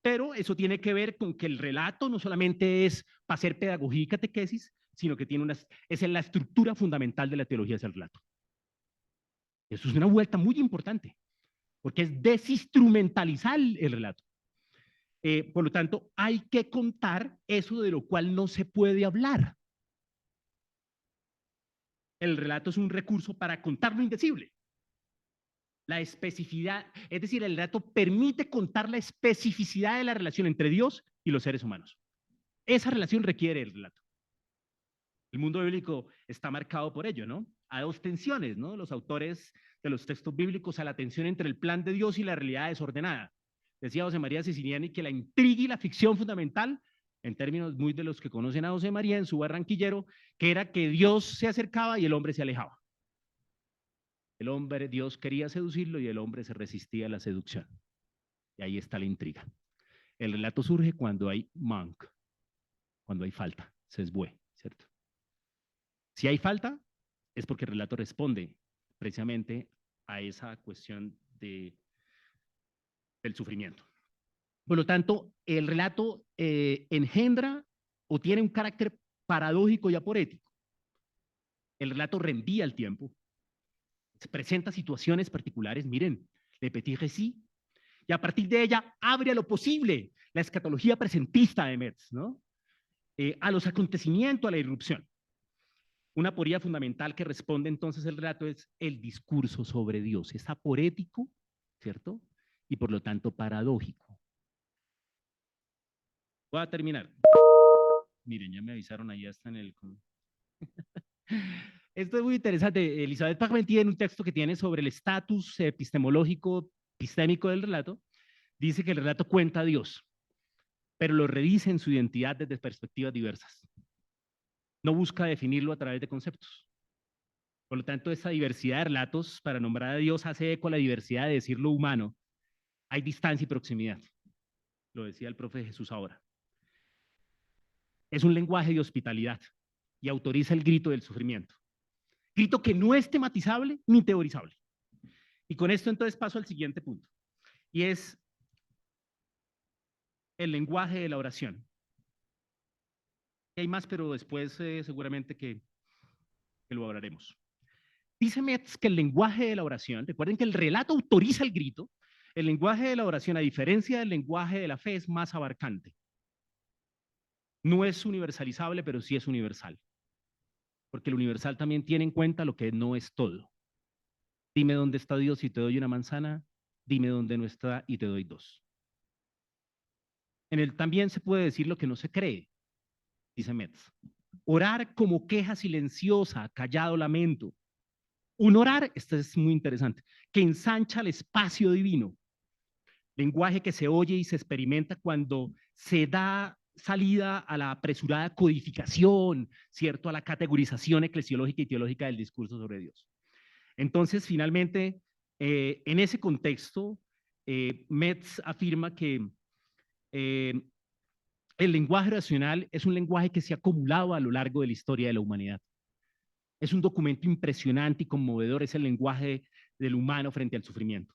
Pero eso tiene que ver con que el relato no solamente es para hacer pedagogía y catequesis, sino que es la estructura fundamental de la teología del relato. Eso es una vuelta muy importante, porque es desinstrumentalizar el relato. Por lo tanto, hay que contar eso de lo cual no se puede hablar. El relato es un recurso para contar lo indecible. La especificidad, es decir, el relato permite contar la especificidad de la relación entre Dios y los seres humanos. Esa relación requiere el relato. El mundo bíblico está marcado por ello, ¿no? Hay 2 tensiones, ¿no? Los autores de los textos bíblicos a la tensión entre el plan de Dios y la realidad desordenada. Decía José María Siciliani que la intriga y la ficción fundamental, en términos muy de los que conocen a José María en su Barranquillero, que era que Dios se acercaba y el hombre se alejaba. Dios quería seducirlo y el hombre se resistía a la seducción. Y ahí está la intriga. El relato surge cuando hay manque, cuando hay falta, sesbue, ¿cierto? Si hay falta, es porque el relato responde precisamente a esa cuestión del sufrimiento. Por lo tanto, el relato engendra o tiene un carácter paradójico y aporético. El relato reenvía el tiempo, se presenta situaciones particulares, miren, le petit récit, y a partir de ella abre a lo posible la escatología presentista de Metz, ¿no? A los acontecimientos, a la irrupción. Una aporía fundamental que responde entonces el relato es el discurso sobre Dios. Es aporético, ¿cierto? Y por lo tanto paradójico. Voy a terminar. Miren, ya me avisaron, ahí está en el... Esto es muy interesante. Elizabeth Parmentier, en un texto que tiene sobre el estatus epistemológico, epistémico del relato, dice que el relato cuenta a Dios, pero lo redice en su identidad desde perspectivas diversas. No busca definirlo a través de conceptos. Por lo tanto, esa diversidad de relatos para nombrar a Dios hace eco a la diversidad de decirlo humano Hay distancia y proximidad. Lo decía el profe Jesús ahora. Es un lenguaje de hospitalidad y autoriza el grito del sufrimiento. Grito que no es tematizable ni teorizable. Y con esto entonces paso al siguiente punto. Y es el lenguaje de la oración. Hay más, pero después seguramente que lo hablaremos. Dice Metz que el lenguaje de la oración, recuerden que el relato autoriza el grito, el lenguaje de la oración, a diferencia del lenguaje de la fe, es más abarcante. No es universalizable, pero sí es universal. Porque el universal también tiene en cuenta lo que no es todo. Dime dónde está Dios y te doy una manzana, dime dónde no está y te doy dos. En él también se puede decir lo que no se cree, dice Metz. Orar como queja silenciosa, callado lamento. Un orar, esto es muy interesante, que ensancha el espacio divino. Lenguaje que se oye y se experimenta cuando se da salida a la apresurada codificación, ¿cierto? A la categorización eclesiológica y teológica del discurso sobre Dios. Entonces, finalmente, en ese contexto, Metz afirma que eh, el lenguaje racional es un lenguaje que se ha acumulado a lo largo de la historia de la humanidad. Es un documento impresionante y conmovedor, es el lenguaje del humano frente al sufrimiento.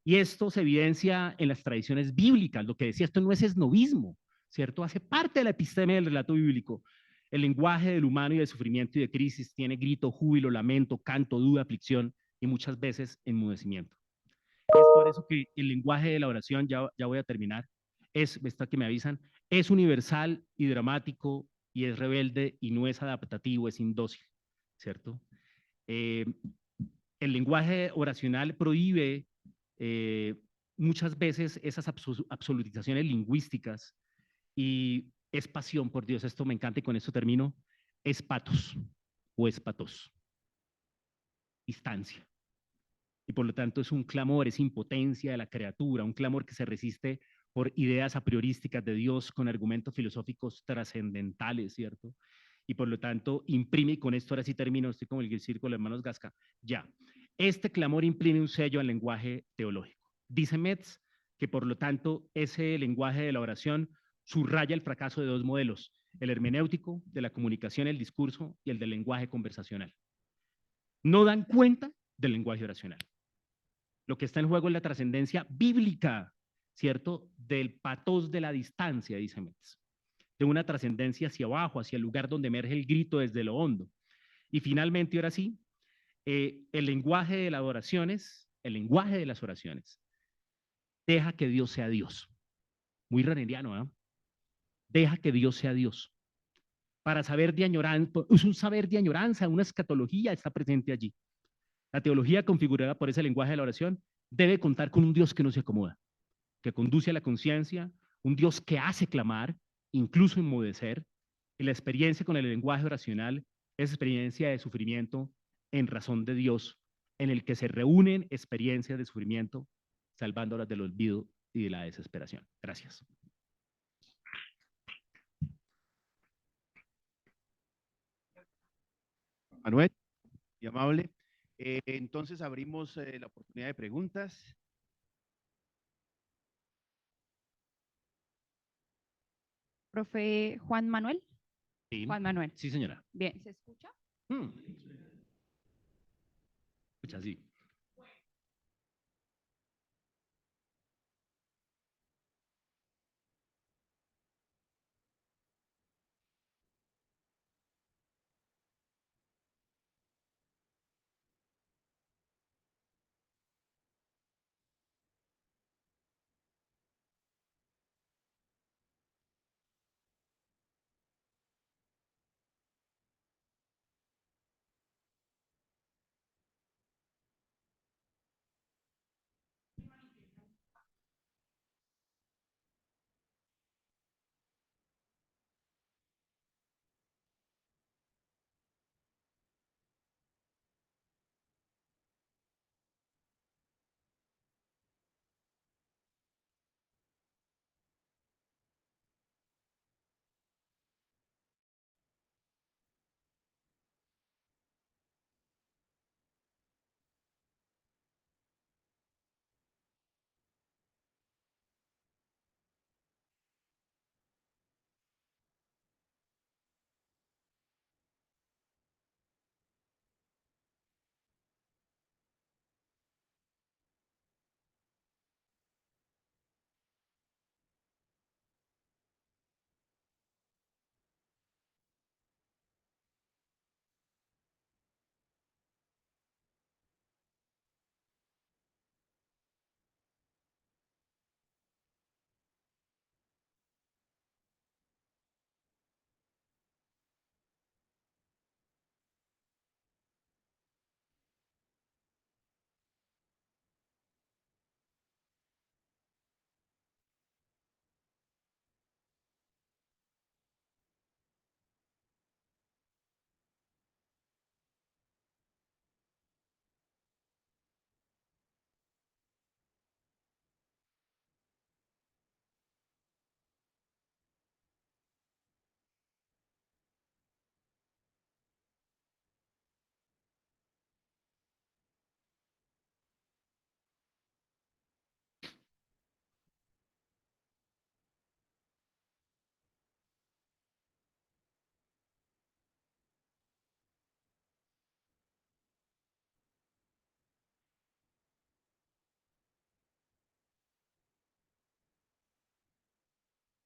Y esto se evidencia en las tradiciones bíblicas. Lo que decía, esto no es esnovismo, ¿cierto? Hace parte de la episteme del relato bíblico. El lenguaje del humano y del sufrimiento y de crisis tiene grito, júbilo, lamento, canto, duda, aflicción y muchas veces enmudecimiento. Es por eso que el lenguaje de la oración, ya voy a terminar, está que me avisan, es universal y dramático y es rebelde y no es adaptativo, es indócil, ¿cierto? Eh, el lenguaje oracional prohíbe eh, muchas veces esas absolutizaciones lingüísticas y es pasión por Dios. Esto me encanta y con esto termino. Es patos o es patos. Distancia. Y por lo tanto es un clamor, es impotencia de la criatura, un clamor que se resiste por ideas a priorísticas de Dios con argumentos filosóficos trascendentales, ¿cierto? Y por lo tanto imprime, y con esto ahora sí termino, estoy como el círculo de hermanos Gasca, ya. Este clamor imprime un sello al lenguaje teológico. Dice Metz que por lo tanto ese lenguaje de la oración subraya el fracaso de dos modelos, el hermenéutico, de la comunicación, el discurso, y el del lenguaje conversacional. No dan cuenta del lenguaje oracional. Lo que está en juego es la trascendencia bíblica, ¿cierto? Del patos de la distancia, dice Metz. De una trascendencia hacia abajo, hacia el lugar donde emerge el grito desde lo hondo. Y finalmente, ahora sí, el lenguaje de las oraciones, el lenguaje de las oraciones, deja que Dios sea Dios. Muy raneriano, ¿eh? Deja que Dios sea Dios. Para saber de añoranza, es un saber de añoranza, una escatología está presente allí. La teología configurada por ese lenguaje de la oración debe contar con un Dios que no se acomoda, que conduce a la conciencia, un Dios que hace clamar, incluso enmudecer, y la experiencia con el lenguaje oracional es experiencia de sufrimiento en razón de Dios, en el que se reúnen experiencias de sufrimiento, salvándolas del olvido y de la desesperación. Gracias. Manuel, muy amable. Entonces abrimos la oportunidad de preguntas. Profe Juan Manuel. Sí, Juan Manuel. sí señora. Bien, ¿se escucha? Escucha, sí.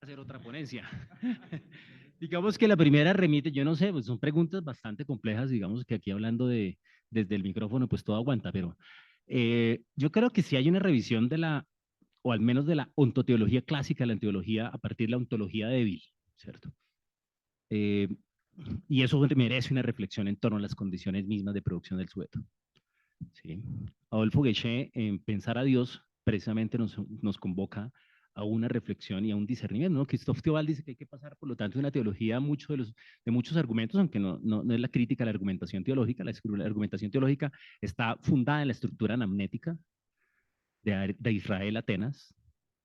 Hacer otra ponencia. Digamos que la primera remite, yo no sé, pues son preguntas bastante complejas, digamos que aquí hablando desde el micrófono, pues todo aguanta, pero yo creo que si hay una revisión de la, o al menos de la ontoteología clásica, la ontología a partir de la ontología débil, ¿cierto? Eh, y eso merece una reflexión en torno a las condiciones mismas de producción del sujeto. ¿Sí? Adolfo Guéchet, en Pensar a Dios, precisamente nos convoca a una reflexión y a un discernimiento, ¿no? Christophe Theobald dice que hay que pasar, por lo tanto, de una teología de muchos argumentos, aunque no es la crítica a la argumentación teológica. La argumentación teológica está fundada en la estructura anamnética de Israel a Atenas,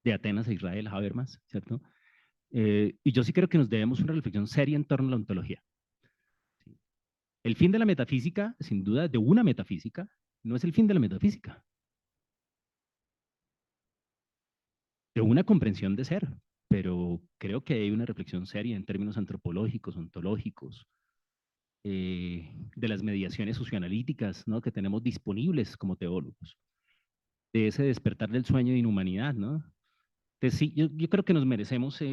de Atenas a Israel, Habermas, ¿cierto? Y yo sí creo que nos debemos una reflexión seria en torno a la ontología. ¿Sí? El fin de la metafísica, sin duda, de una metafísica, no es el fin de la metafísica, de una comprensión de ser, pero creo que hay una reflexión seria en términos antropológicos, ontológicos, de las mediaciones socioanalíticas, ¿no? Que tenemos disponibles como teólogos, de ese despertar del sueño de inhumanidad, ¿no? Entonces, sí, yo creo que nos merecemos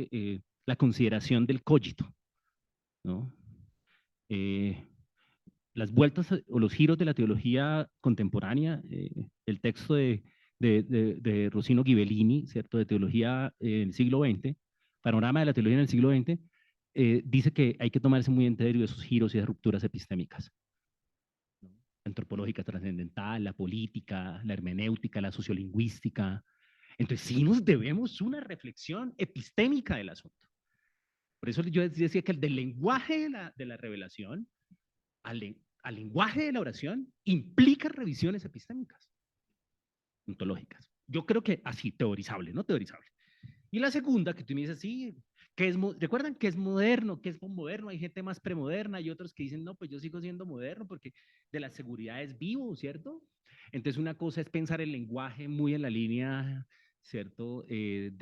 la consideración del cogito, ¿no? Las vueltas o los giros de la teología contemporánea, el texto de Rosino Ghibellini, ¿cierto? De teología en el siglo XX, panorama de la teología en el siglo XX, dice que hay que tomarse muy en serio esos giros y esas rupturas epistémicas. ¿No? La antropológica trascendental, la política, la hermenéutica, la sociolingüística. Entonces sí nos debemos una reflexión epistémica del asunto. Por eso yo decía que el del lenguaje de la revelación al lenguaje de la oración implica revisiones epistémicas, ontológicas. Yo creo que así, teorizable, ¿no? Teorizable. Y la segunda, que tú me dices, sí, recuerdan que es moderno, que es moderno, hay gente más premoderna y otros que dicen, no, pues yo sigo siendo moderno porque de la seguridad es vivo, ¿cierto? Entonces una cosa es pensar el lenguaje muy en la línea, ¿cierto? Que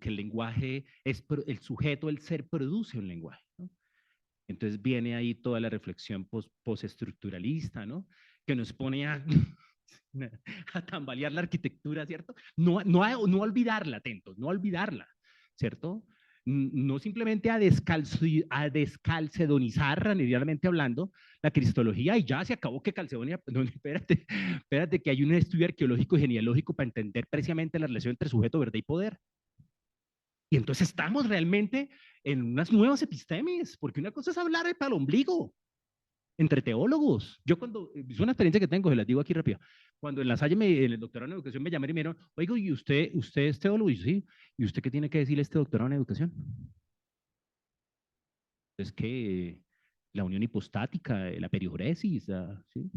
el lenguaje es, el sujeto, el ser produce un lenguaje, ¿no? Entonces viene ahí toda la reflexión postestructuralista, ¿no? Que nos pone a tambalear la arquitectura, ¿cierto? No olvidarla, atentos, no olvidarla, ¿cierto? No simplemente a descalcedonizar, ranerianamente hablando, la cristología y ya se acabó que Calcedonia, no, espérate, que hay un estudio arqueológico y genealógico para entender precisamente la relación entre sujeto, verdad y poder. Y entonces estamos realmente en unas nuevas epistemes, porque una cosa es hablar para el ombligo, entre teólogos. Yo cuando, es una experiencia que tengo, se las digo aquí rápido, cuando en la Salle, en el doctorado en educación me llamaron y me dijeron, oigo, ¿y usted es teólogo? Y yo, sí, ¿y usted qué tiene que decirle a este doctorado en educación? Es que la unión hipostática, la perioresis, ¿sí?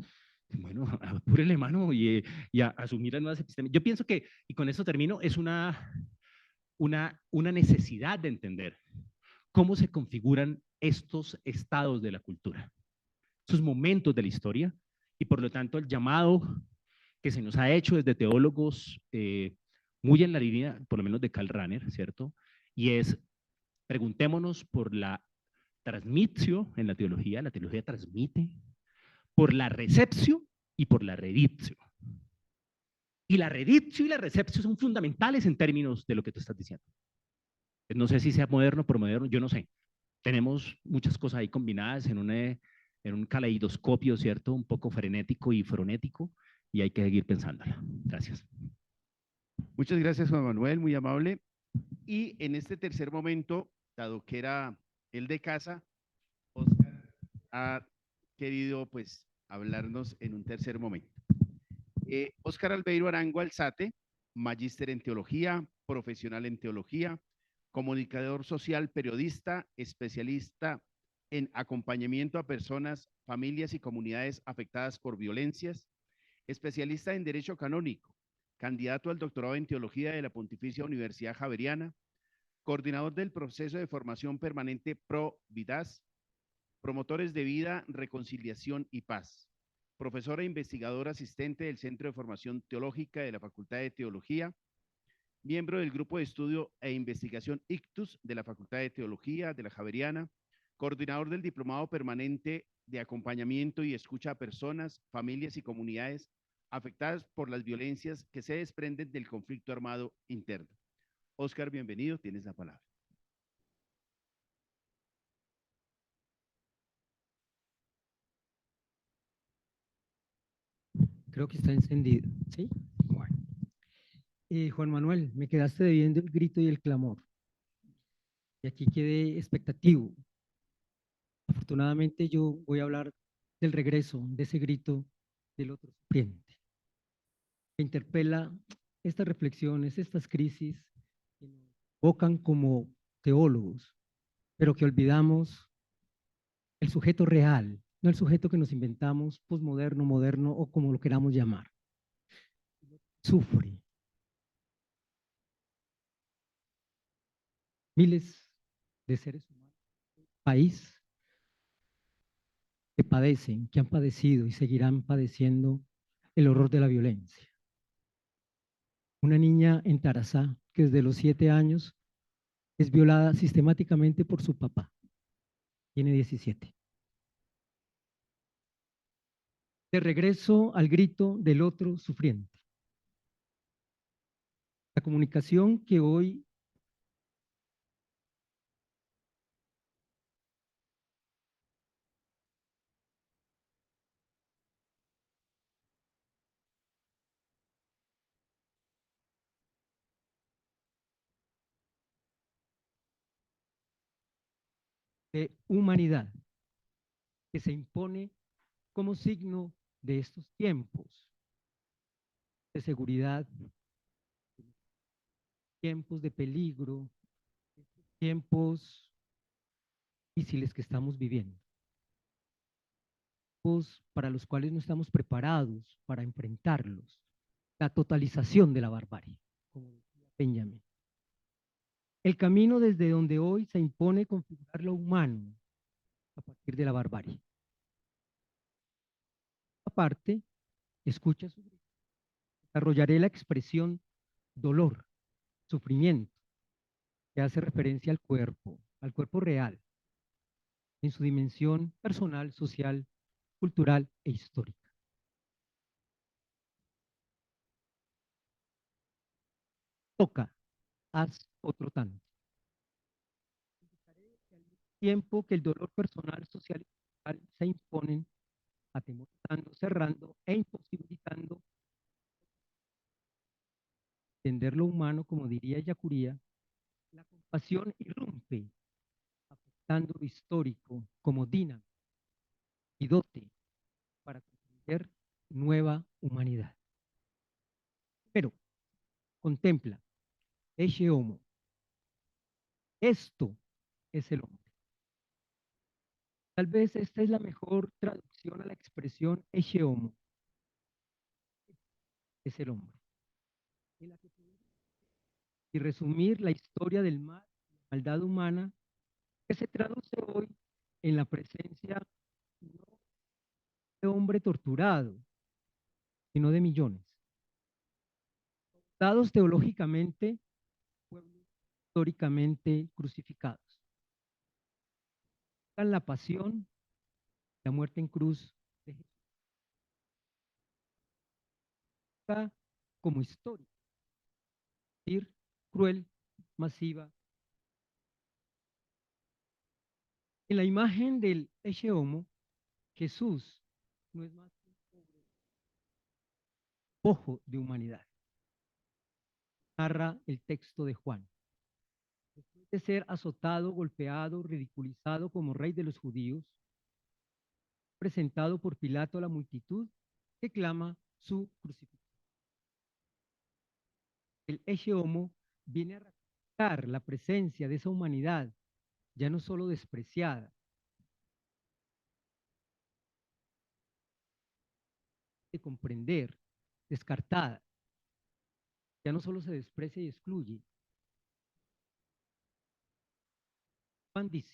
Bueno, apúrele mano y a asumir las nuevas epistemes. Yo pienso que, y con eso termino, es una necesidad de entender cómo se configuran estos estados de la cultura, sus momentos de la historia, y por lo tanto el llamado que se nos ha hecho desde teólogos muy en la línea, por lo menos de Karl Rahner, ¿cierto? Y es, preguntémonos por la transmissio en la teología transmite, por la recepción y por la redictio. Y la redictio y la recepción son fundamentales en términos de lo que tú estás diciendo. No sé si sea moderno, por moderno, yo no sé. Tenemos muchas cosas ahí combinadas en un caleidoscopio, ¿cierto? Un poco frenético y frenético, y hay que seguir pensándola. Gracias. Muchas gracias, Juan Manuel, muy amable. Y en este tercer momento, dado que era el de casa, Oscar ha querido pues hablarnos en un tercer momento. Oscar Albeiro Arango Alzate, magíster en teología, profesional en teología, comunicador social, periodista, especialista en acompañamiento a personas, familias y comunidades afectadas por violencias, especialista en derecho canónico, candidato al doctorado en teología de la Pontificia Universidad Javeriana, coordinador del proceso de formación permanente Pro Vidas, promotores de vida, reconciliación y paz, profesora e investigadora asistente del Centro de Formación Teológica de la Facultad de Teología, miembro del Grupo de Estudio e Investigación ICTUS de la Facultad de Teología de la Javeriana, coordinador del Diplomado Permanente de Acompañamiento y Escucha a Personas, Familias y Comunidades afectadas por las violencias que se desprenden del conflicto armado interno. Oscar, bienvenido, tienes la palabra. Creo que está encendido, ¿sí? Bueno. Juan Manuel, me quedaste debiendo el grito y el clamor. Y aquí quedé expectativo. Afortunadamente yo voy a hablar del regreso de ese grito del otro sufriente. Me interpela estas reflexiones, estas crisis que nos evocan como teólogos, pero que olvidamos el sujeto real, no el sujeto que nos inventamos, posmoderno, moderno o como lo queramos llamar. Sufre. Miles de seres humanos, país que padecen, que han padecido y seguirán padeciendo el horror de la violencia. Una niña en Tarazá que desde los 7 años es violada sistemáticamente por su papá. Tiene 17. De regreso al grito del otro sufriente. La comunicación que hoy de humanidad que se impone como signo de estos tiempos de seguridad, tiempos de peligro, tiempos difíciles que estamos viviendo, tiempos para los cuales no estamos preparados para enfrentarlos, la totalización de la barbarie, como decía Benjamin. El camino desde donde hoy se impone configurar lo humano a partir de la barbarie. Aparte, escucha su grito. Desarrollaré la expresión dolor, sufrimiento, que hace referencia al cuerpo real, en su dimensión personal, social, cultural e histórica. Toca, haz otro tanto. Al tiempo que el dolor personal, social y cultural se imponen, atemorizando, cerrando e imposibilitando entender lo humano, como diría Yacuría, la compasión irrumpe, afectando lo histórico como dínamo y dote para comprender nueva humanidad. Pero contempla, ese homo, esto es el hombre. Tal vez esta es la mejor traducción a la expresión ese homo, es el hombre. Y resumir la historia del mal, la maldad humana, que se traduce hoy en la presencia no de hombre torturado, sino de millones. Dados teológicamente, pueblos históricamente crucificados. La pasión, la muerte en cruz de Jesús como historia, decir, cruel, masiva. En la imagen del Ecce Homo, Jesús no es más que un ojo de humanidad. Narra el texto de Juan. Después de ser azotado, golpeado, ridiculizado como rey de los judíos, presentado por Pilato a la multitud que clama su crucifixión. El Ecce Homo viene a ratificar la presencia de esa humanidad, ya no solo despreciada, de comprender, descartada, ya no solo se desprecia y excluye. Juan dice,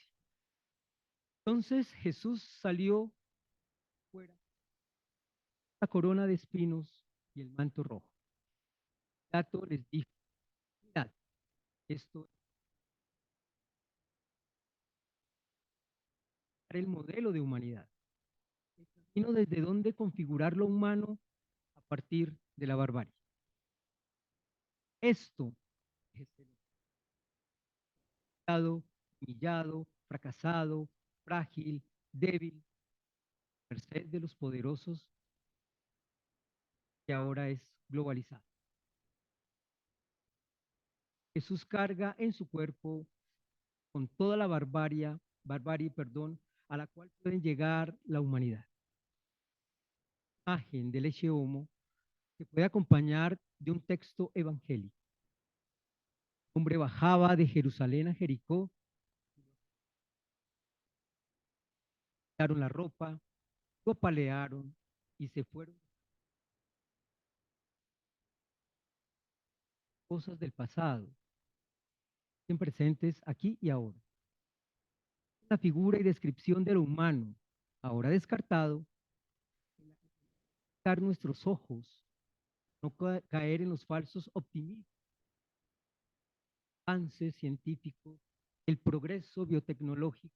entonces Jesús salió fuera, la corona de espinos y el manto rojo. Pilato les dijo, mirad, esto es el modelo de humanidad. El camino desde donde configurar lo humano a partir de la barbarie. Esto es el estado humillado, fracasado, frágil, débil, merced de los poderosos, que ahora es globalizada. Jesús carga en su cuerpo con toda la barbarie, a la cual pueden llegar la humanidad. Imagen del Ecce Homo que puede acompañar de un texto evangélico. El hombre bajaba de Jerusalén a Jericó, quitaron la ropa, lo apalearon y se fueron. Cosas del pasado, estén presentes aquí y ahora. La figura y descripción de lo humano, ahora descartado, dar nuestros ojos, no caer en los falsos optimismos, avance científico, el progreso biotecnológico,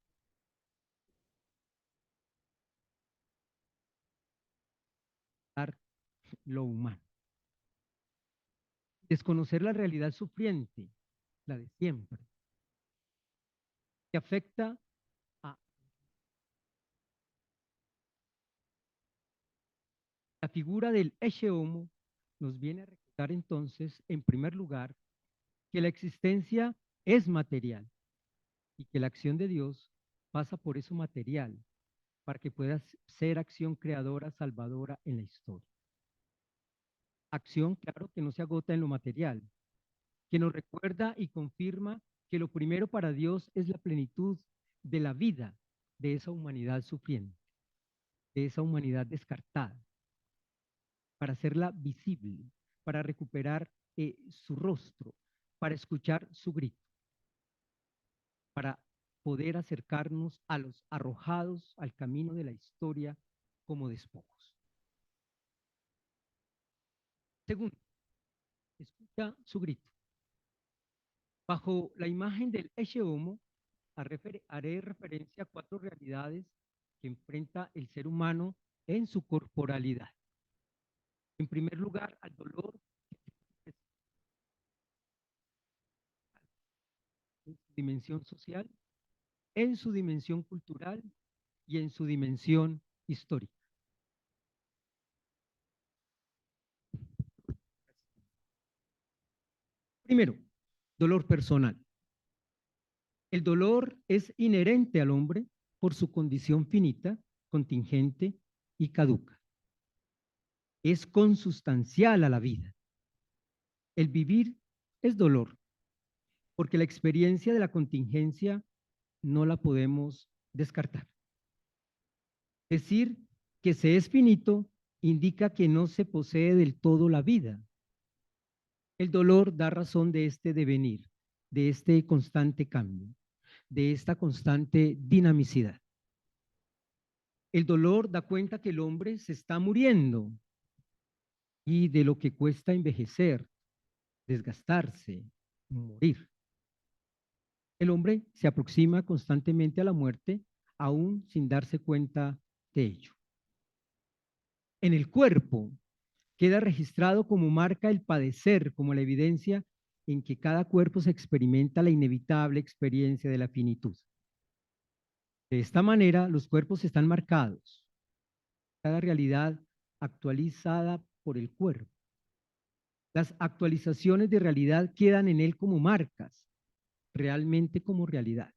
lo humano. Desconocer la realidad sufriente, la de siempre, que afecta a la figura del Ecce Homo, nos viene a recordar entonces, en primer lugar, que la existencia es material y que la acción de Dios pasa por eso material para que pueda ser acción creadora, salvadora en la historia. Acción, claro, que no se agota en lo material, que nos recuerda y confirma que lo primero para Dios es la plenitud de la vida de esa humanidad sufriente, de esa humanidad descartada, para hacerla visible, para recuperar su rostro, para escuchar su grito, para poder acercarnos a los arrojados al camino de la historia como despojos. Segundo, escucha su grito. Bajo la imagen del Ecce Homo, haré referencia a 4 realidades que enfrenta el ser humano en su corporalidad. En primer lugar, al dolor en su dimensión social, en su dimensión cultural y en su dimensión histórica. Primero, dolor personal. El dolor es inherente al hombre por su condición finita, contingente y caduca. Es consustancial a la vida. El vivir es dolor, porque la experiencia de la contingencia no la podemos descartar. Decir que se es finito indica que no se posee del todo la vida. El dolor da razón de este devenir, de este constante cambio, de esta constante dinamicidad. El dolor da cuenta que el hombre se está muriendo y de lo que cuesta envejecer, desgastarse, morir. El hombre se aproxima constantemente a la muerte, aún sin darse cuenta de ello. En el cuerpo queda registrado como marca el padecer, como la evidencia en que cada cuerpo se experimenta la inevitable experiencia de la finitud. De esta manera, los cuerpos están marcados, cada realidad actualizada por el cuerpo. Las actualizaciones de realidad quedan en él como marcas, realmente como realidad.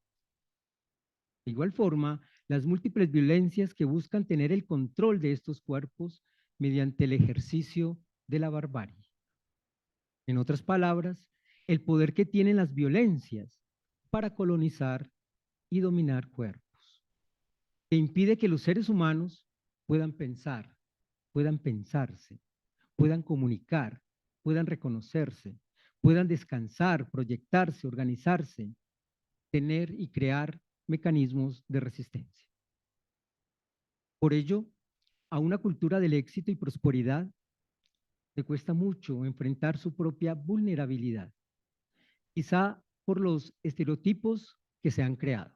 De igual forma, las múltiples violencias que buscan tener el control de estos cuerpos mediante el ejercicio de la barbarie. En otras palabras, el poder que tienen las violencias para colonizar y dominar cuerpos, que impide que los seres humanos puedan pensar, puedan pensarse, puedan comunicar, puedan reconocerse, puedan descansar, proyectarse, organizarse, tener y crear mecanismos de resistencia. Por ello, a una cultura del éxito y prosperidad le cuesta mucho enfrentar su propia vulnerabilidad, quizá por los estereotipos que se han creado.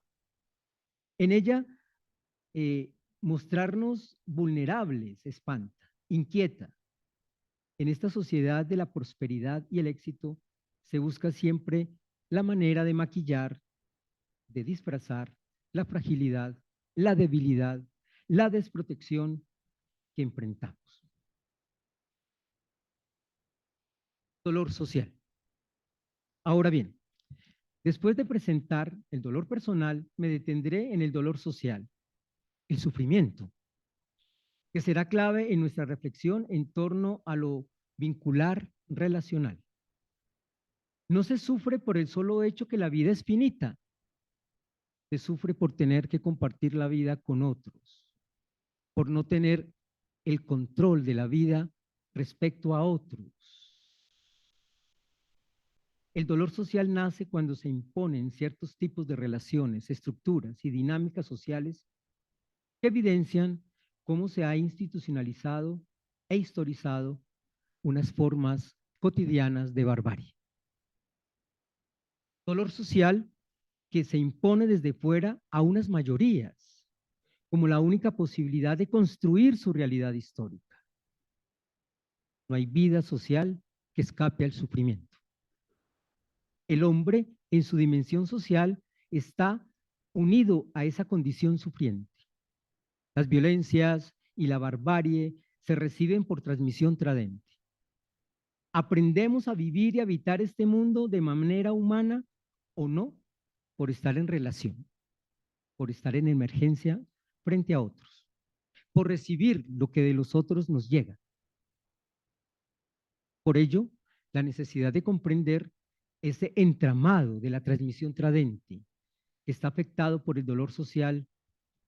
En ella, mostrarnos vulnerables espanta, inquieta. En esta sociedad de la prosperidad y el éxito se busca siempre la manera de maquillar, de disfrazar la fragilidad, la debilidad, la desprotección que enfrentamos. Dolor social. Ahora bien, después de presentar el dolor personal, me detendré en el dolor social, el sufrimiento, que será clave en nuestra reflexión en torno a lo vincular relacional. No se sufre por el solo hecho que la vida es finita, se sufre por tener que compartir la vida con otros, por no tener el control de la vida respecto a otros. El dolor social nace cuando se imponen ciertos tipos de relaciones, estructuras y dinámicas sociales que evidencian cómo se ha institucionalizado e historizado unas formas cotidianas de barbarie. Dolor social que se impone desde fuera a unas mayorías como la única posibilidad de construir su realidad histórica. No hay vida social que escape al sufrimiento. El hombre en su dimensión social está unido a esa condición sufriente. Las violencias y la barbarie se reciben por transmisión tradente. Aprendemos a vivir y habitar este mundo de manera humana o no, por estar en relación, por estar en emergencia frente a otros, por recibir lo que de los otros nos llega. Por ello, la necesidad de comprender ese entramado de la transmisión tradente que está afectado por el dolor social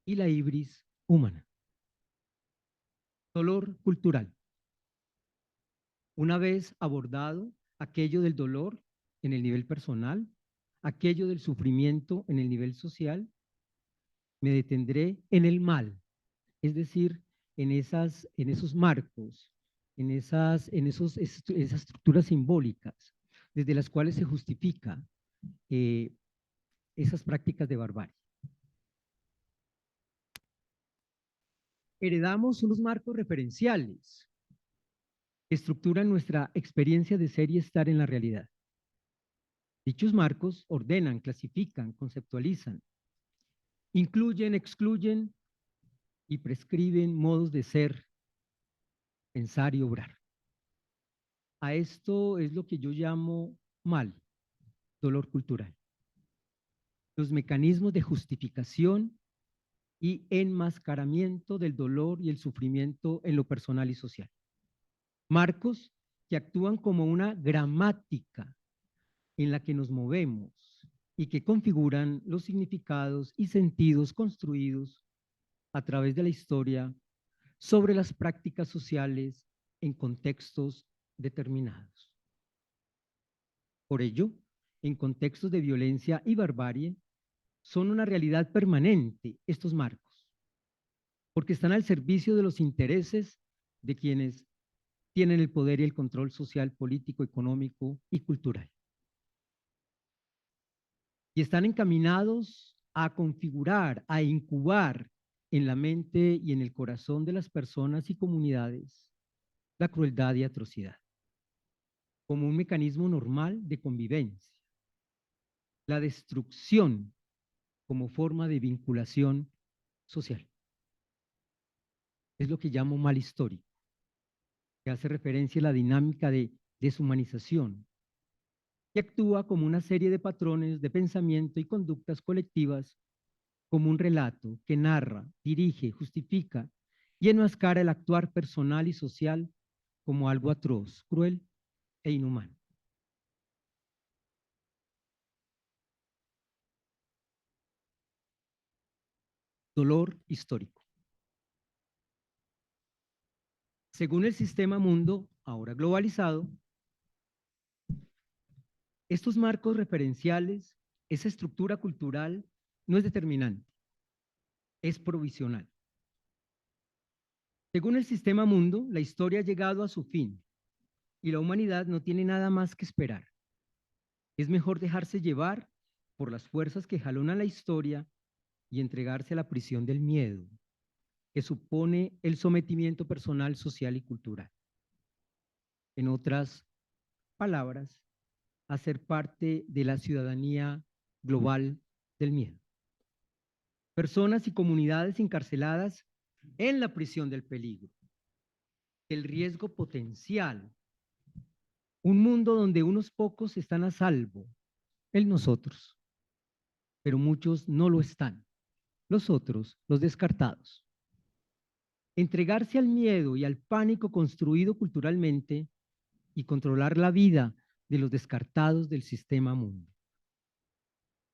y la ibris humana. Dolor cultural. Una vez abordado aquello del dolor en el nivel personal, aquello del sufrimiento en el nivel social, me detendré en el mal, es decir, en esos marcos, en esas estructuras simbólicas desde las cuales se justifica esas prácticas de barbarie. Heredamos unos marcos referenciales que estructuran nuestra experiencia de ser y estar en la realidad. Dichos marcos ordenan, clasifican, conceptualizan, incluyen, excluyen y prescriben modos de ser, pensar y obrar. A esto es lo que yo llamo mal, dolor cultural. Los mecanismos de justificación y enmascaramiento del dolor y el sufrimiento en lo personal y social. Marcos que actúan como una gramática en la que nos movemos y que configuran los significados y sentidos construidos a través de la historia sobre las prácticas sociales en contextos determinados. Por ello, en contextos de violencia y barbarie, son una realidad permanente estos marcos, porque están al servicio de los intereses de quienes tienen el poder y el control social, político, económico y cultural. Y están encaminados a configurar, a incubar en la mente y en el corazón de las personas y comunidades la crueldad y atrocidad, como un mecanismo normal de convivencia. La destrucción como forma de vinculación social. Es lo que llamo mal histórico, que hace referencia a la dinámica de deshumanización, que actúa como una serie de patrones de pensamiento y conductas colectivas, como un relato que narra, dirige, justifica y enmascara el actuar personal y social como algo atroz, cruel e inhumano. Dolor histórico. Según el sistema mundo, ahora globalizado, estos marcos referenciales, esa estructura cultural, no es determinante, es provisional. Según el sistema mundo, la historia ha llegado a su fin y la humanidad no tiene nada más que esperar. Es mejor dejarse llevar por las fuerzas que jalonan la historia y entregarse a la prisión del miedo, que supone el sometimiento personal, social y cultural. En otras palabras, hacer parte de la ciudadanía global del miedo. Personas y comunidades encarceladas en la prisión del peligro. El riesgo potencial Un mundo donde unos pocos están a salvo, el nosotros, pero muchos no lo están, los otros, los descartados. Entregarse al miedo y al pánico construido culturalmente y controlar la vida de los descartados del sistema mundo.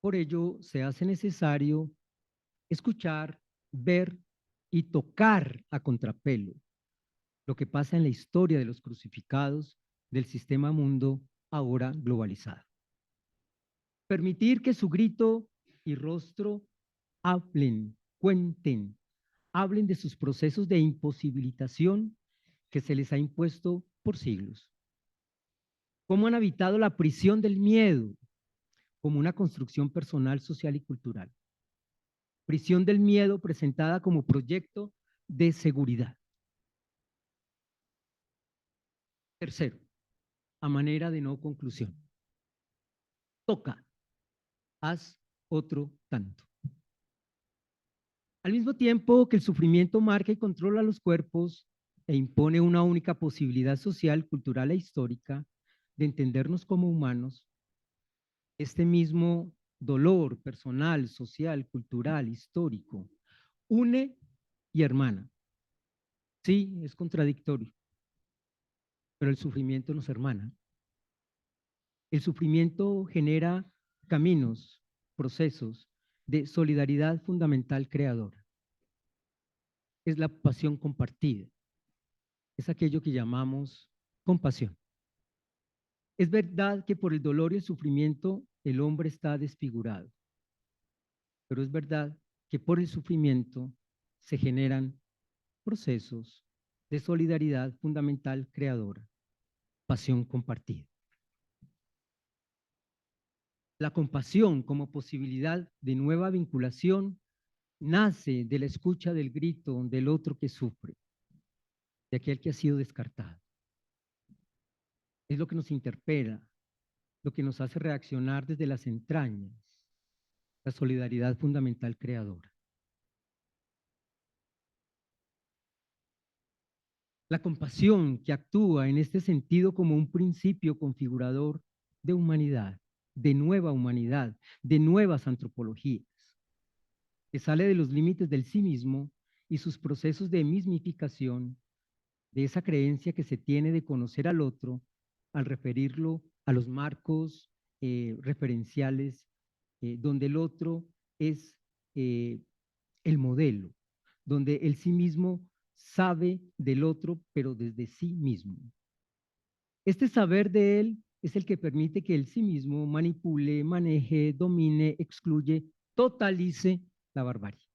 Por ello, se hace necesario escuchar, ver y tocar a contrapelo lo que pasa en la historia de los crucificados del sistema mundo ahora globalizado. Permitir que su grito y rostro hablen, cuenten, hablen de sus procesos de imposibilitación que se les ha impuesto por siglos. Cómo han habitado la prisión del miedo como una construcción personal, social y cultural. Prisión del miedo presentada como proyecto de seguridad. Tercero, a manera de no conclusión. Toca, haz otro tanto. Al mismo tiempo que el sufrimiento marca y controla los cuerpos e impone una única posibilidad social, cultural e histórica de entendernos como humanos, este mismo dolor personal, social, cultural, histórico, une y hermana. Sí, es contradictorio, pero el sufrimiento nos hermana. El sufrimiento genera caminos, procesos de solidaridad fundamental creadora. Es la pasión compartida. Es aquello que llamamos compasión. Es verdad que por el dolor y el sufrimiento el hombre está desfigurado, pero es verdad que por el sufrimiento se generan procesos de solidaridad fundamental creadora, pasión compartida. La compasión como posibilidad de nueva vinculación nace de la escucha del grito del otro que sufre, de aquel que ha sido descartado. Es lo que nos interpela, lo que nos hace reaccionar desde las entrañas, la solidaridad fundamental creadora. La compasión que actúa en este sentido como un principio configurador de humanidad, de nuevas antropologías, que sale de los límites del sí mismo y sus procesos de mismificación, de esa creencia que se tiene de conocer al otro al referirlo a los marcos referenciales donde el otro es el modelo, donde el sí mismo sabe del otro, pero desde sí mismo. Este saber de él es el que permite que el sí mismo manipule, maneje, domine, excluye, totalice la barbarie.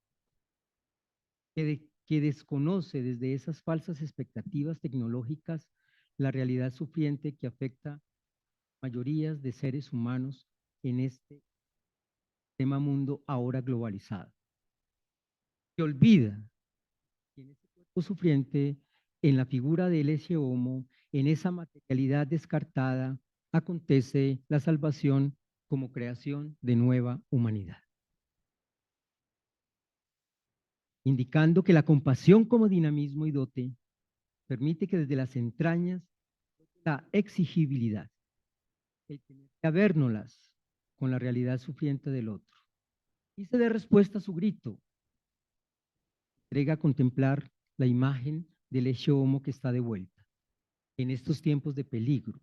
Que desconoce desde esas falsas expectativas tecnológicas la realidad sufriente que afecta a mayorías de seres humanos en este tema mundo ahora globalizado. Se olvida que en ese cuerpo sufriente, en la figura del ese homo, en esa materialidad descartada, acontece la salvación como creación de nueva humanidad. Indicando que la compasión como dinamismo y dote permite que desde las entrañas la exigibilidad, el tener que habérnoslas con la realidad sufriente del otro. Y se dé respuesta a su grito. Entrega a contemplar la imagen del hecho homo que está de vuelta en estos tiempos de peligro,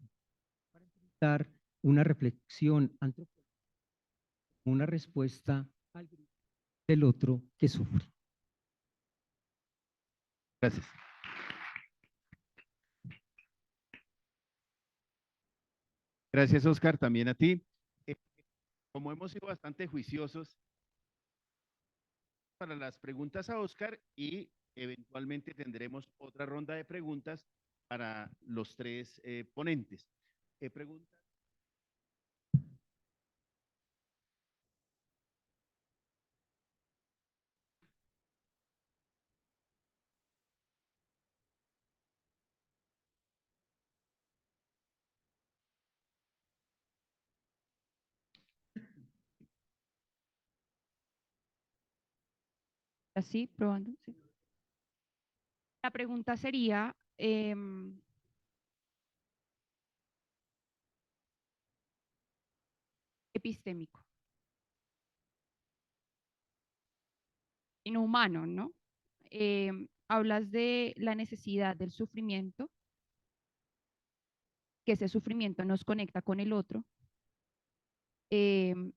para dar una reflexión antropológica, una respuesta al grito del otro que sufre. Gracias. Gracias, Oscar, también a ti. Como hemos sido bastante juiciosos para las preguntas a Oscar y eventualmente tendremos otra ronda de preguntas para los tres ponentes. Preguntas. Así, probando. Sí. La pregunta sería, epistémico, inhumano, ¿no? Hablas de la necesidad del sufrimiento, que ese sufrimiento nos conecta con el otro,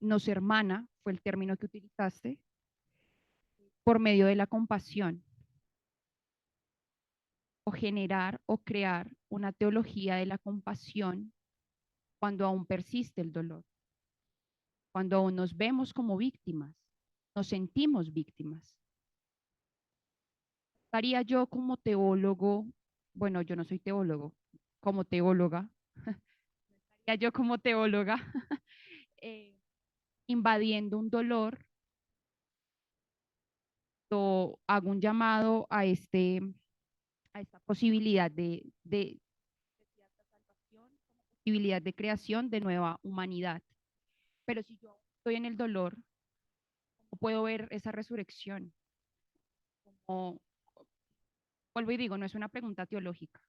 nos hermana, fue el término que utilizaste, por medio de la compasión, o generar o crear una teología de la compasión cuando aún persiste el dolor, cuando aún nos vemos como víctimas, nos sentimos víctimas. Haría yo como teólogo, bueno, yo no soy teólogo, como teóloga, haría yo como teóloga, invadiendo un dolor, hago un llamado a esta posibilidad de cierta salvación, posibilidad de creación de nueva humanidad. Pero si yo estoy en el dolor, ¿cómo puedo ver esa resurrección? Como, vuelvo y digo, no es una pregunta teológica,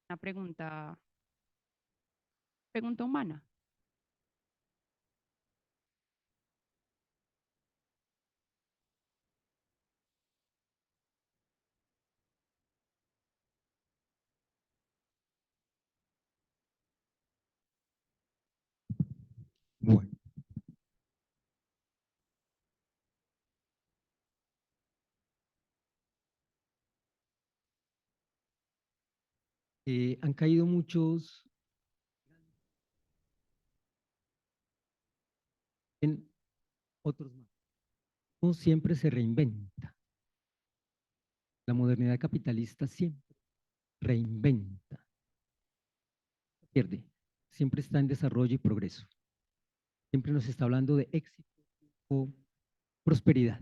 una pregunta humana. Bueno, han caído muchos en otros más. No siempre se reinventa. La modernidad capitalista siempre reinventa. Pierde. Siempre está en desarrollo y progreso. Siempre nos está hablando de éxito o prosperidad.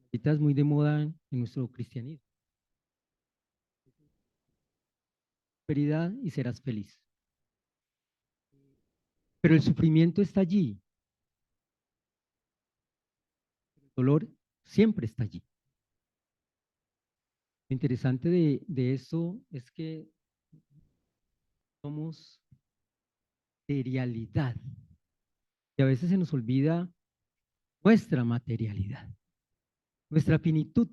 Ahorita es muy de moda en nuestro cristianismo. Prosperidad y serás feliz. Pero el sufrimiento está allí. El dolor siempre está allí. Lo interesante de esto es que somos materialidad. Y a veces se nos olvida nuestra materialidad, nuestra finitud.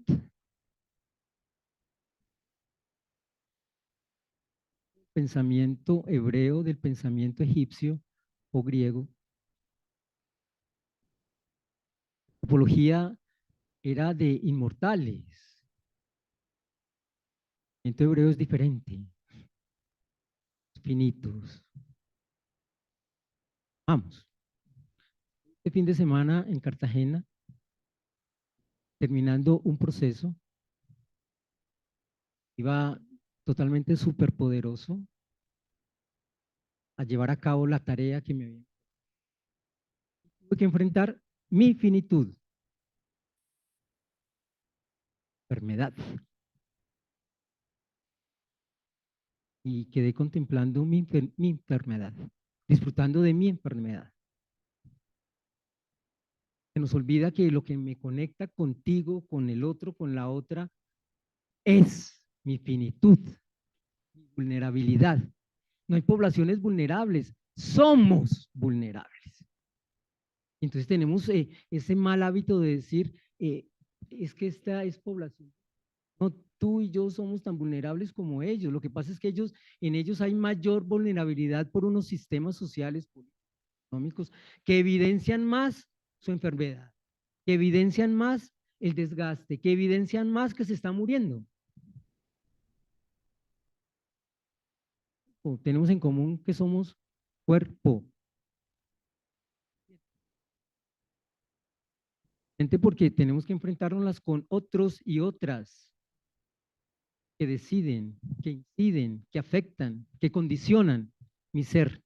Pensamiento hebreo del pensamiento egipcio o griego. La antropología era de inmortales. El pensamiento hebreo es diferente. Finitos. Vamos. Este fin de semana en Cartagena, terminando un proceso, iba totalmente superpoderoso a llevar a cabo la tarea que me había. Tuve que enfrentar mi finitud, enfermedad. Y quedé contemplando mi enfermedad, disfrutando de mi enfermedad. Se nos olvida que lo que me conecta contigo, con el otro, con la otra, es mi finitud, mi vulnerabilidad. No hay poblaciones vulnerables, somos vulnerables. Entonces tenemos ese mal hábito de decir, es que esta es población. No, tú y yo somos tan vulnerables como ellos. Lo que pasa es que en ellos hay mayor vulnerabilidad por unos sistemas sociales, económicos, que evidencian más su enfermedad, que evidencian más el desgaste, que evidencian más que se está muriendo. Tenemos en común que somos cuerpo. Porque tenemos que enfrentarnos con otros y otras que deciden, que inciden, que afectan, que condicionan mi ser.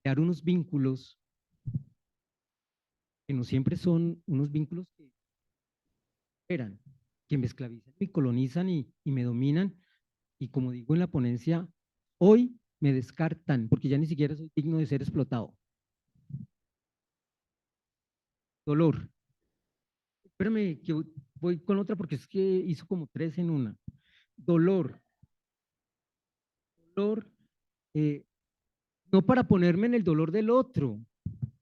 Crear unos vínculos que no siempre son unos vínculos que esperan, que me esclavizan, me colonizan y me dominan. Y como digo en la ponencia, hoy me descartan porque ya ni siquiera soy digno de ser explotado. Dolor. Espérame que voy con otra porque es que hizo como 3 en una. Dolor. Dolor no para ponerme en el dolor del otro.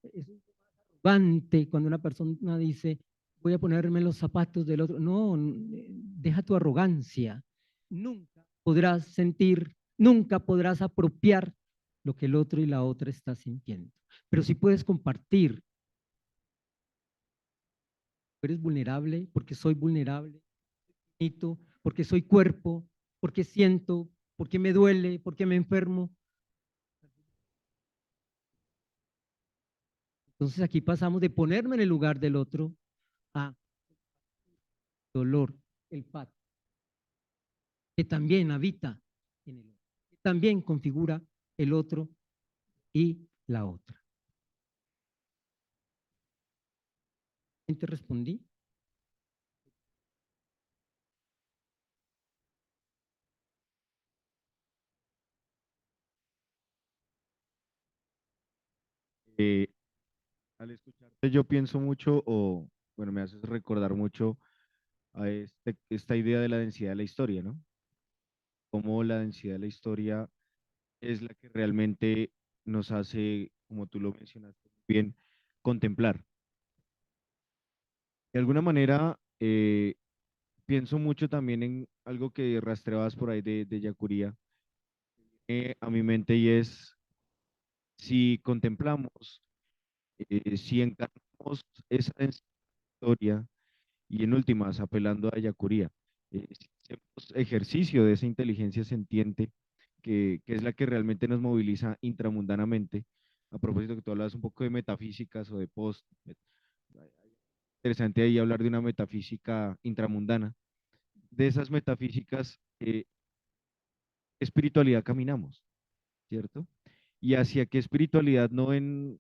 Es un poco arrogante cuando una persona dice, voy a ponerme en los zapatos del otro. No, deja tu arrogancia. Nunca podrás sentir, nunca podrás apropiar lo que el otro y la otra está sintiendo. Pero sí puedes compartir. Eres vulnerable porque soy vulnerable, porque soy cuerpo, porque siento, porque me duele, porque me enfermo. Entonces aquí pasamos de ponerme en el lugar del otro a dolor, el pato, que también habita en el otro, que también configura el otro y la otra. ¿Te respondí? Eh, Al escucharte yo pienso mucho, o bueno, me haces recordar mucho a esta idea de la densidad de la historia, ¿no? Cómo la densidad de la historia es la que realmente nos hace, como tú lo mencionaste muy bien, contemplar. De alguna manera, pienso mucho también en algo que rastreabas por ahí de Yacuría, a mi mente, y es si contemplamos, si encarnamos esa densidad de la historia, y en últimas, apelando a Yacuría, si hacemos ejercicio de esa inteligencia sentiente que es la que realmente nos moviliza intramundanamente. A propósito que tú hablabas un poco de metafísicas o de post, interesante ahí hablar de una metafísica intramundana. De esas metafísicas, espiritualidad caminamos, ¿cierto? ¿Y hacia qué espiritualidad? No en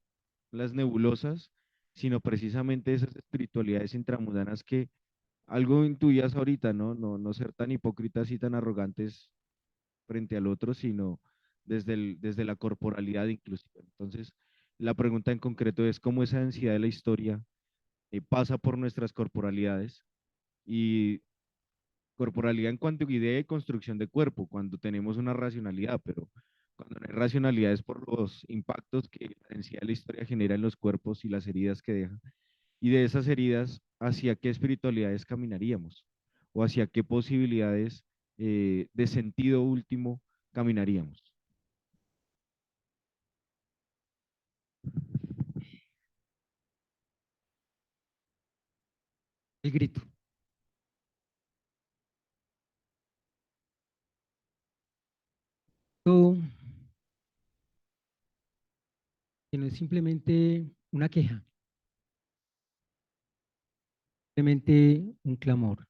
las nebulosas, sino precisamente esas espiritualidades intramundanas que algo intuías ahorita, ¿no? No ser tan hipócritas y tan arrogantes frente al otro, sino desde la corporalidad inclusive. Entonces, la pregunta en concreto es cómo esa densidad de la historia pasa por nuestras corporalidades, y corporalidad en cuanto a idea y construcción de cuerpo, cuando tenemos una racionalidad, pero cuando no hay racionalidad es por los impactos que la densidad de la historia genera en los cuerpos y las heridas que deja. Y de esas heridas, ¿hacia qué espiritualidades caminaríamos? ¿O hacia qué posibilidades de sentido último caminaríamos? El grito. Esto que no es simplemente una queja, simplemente un clamor,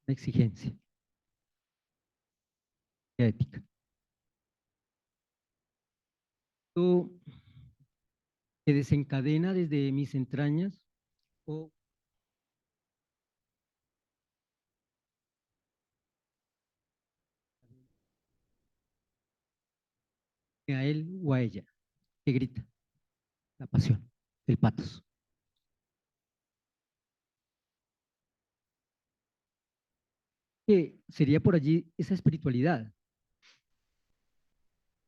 una exigencia ética. Esto que desencadena desde mis entrañas o a él o a ella, que grita, la pasión, el patos. Que sería por allí esa espiritualidad.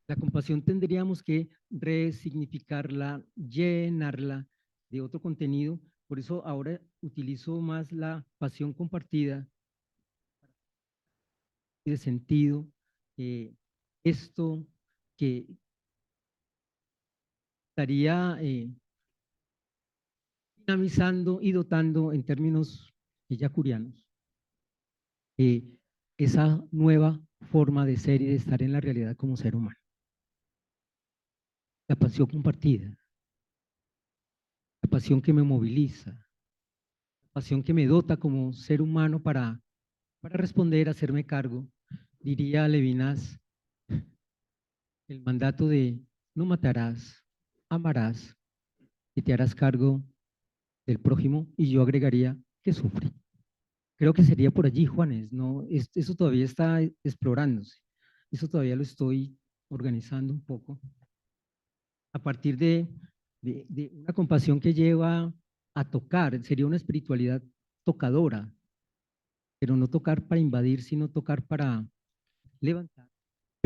La compasión tendríamos que resignificarla, llenarla de otro contenido. Por eso ahora utilizo más la pasión compartida de sentido. Esto que estaría dinamizando y dotando en términos yacurianos esa nueva forma de ser y de estar en la realidad como ser humano. La pasión compartida, la pasión que me moviliza, la pasión que me dota como ser humano para responder, hacerme cargo. Diría Levinas, el mandato de no matarás, amarás y te harás cargo del prójimo, y yo agregaría que sufre. Creo que sería por allí, Juanes, ¿no? Eso todavía está explorándose, eso todavía lo estoy organizando un poco, a partir de una compasión que lleva a tocar, sería una espiritualidad tocadora, pero no tocar para invadir, sino tocar para levantar,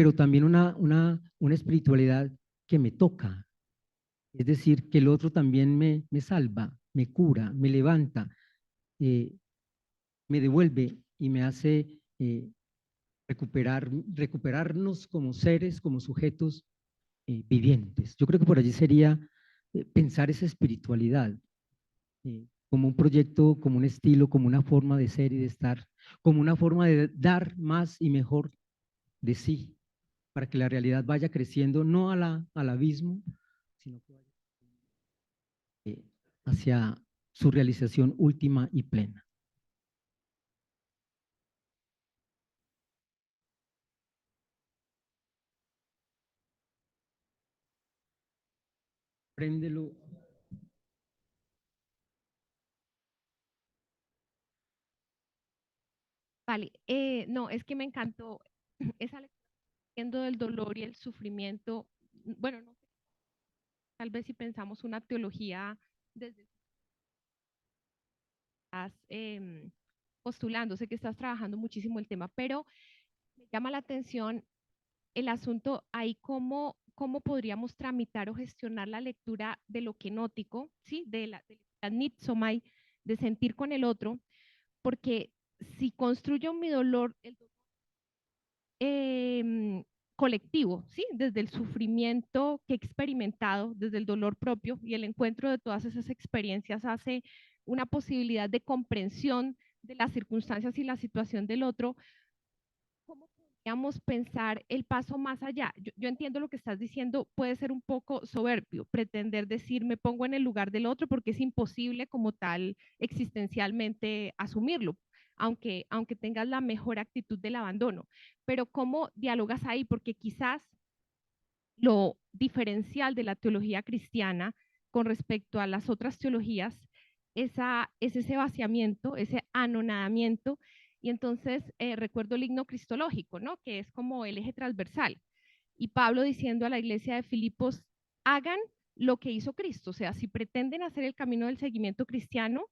pero también una espiritualidad que me toca. Es decir, que el otro también me salva, me cura, me levanta, me devuelve y me hace recuperarnos como seres, como sujetos vivientes. Yo creo que por allí sería pensar esa espiritualidad como un proyecto, como un estilo, como una forma de ser y de estar, como una forma de dar más y mejor de sí, para que la realidad vaya creciendo, no al abismo, sino que vaya hacia su realización última y plena. Préndelo. Vale, no, es que me encantó esa lectura viendo del dolor y el sufrimiento. Bueno, no sé, tal vez si pensamos una teología desde estás postulando, sé que estás trabajando muchísimo el tema, pero me llama la atención el asunto ahí cómo podríamos tramitar o gestionar la lectura de lo kenótico, ¿sí? De la nitsomai, de sentir con el otro, porque si construyo mi dolor, el dolor colectivo, ¿sí? Desde el sufrimiento que he experimentado, desde el dolor propio y el encuentro de todas esas experiencias hace una posibilidad de comprensión de las circunstancias y la situación del otro. ¿Cómo podríamos pensar el paso más allá? Yo entiendo lo que estás diciendo, puede ser un poco soberbio, pretender decir me pongo en el lugar del otro porque es imposible como tal existencialmente asumirlo, aunque tengas la mejor actitud del abandono. Pero ¿cómo dialogas ahí? Porque quizás lo diferencial de la teología cristiana con respecto a las otras teologías es ese vaciamiento, ese anonadamiento. Y entonces recuerdo el himno cristológico, ¿no? Que es como el eje transversal. Y Pablo diciendo a la iglesia de Filipos, hagan lo que hizo Cristo. O sea, si pretenden hacer el camino del seguimiento cristiano,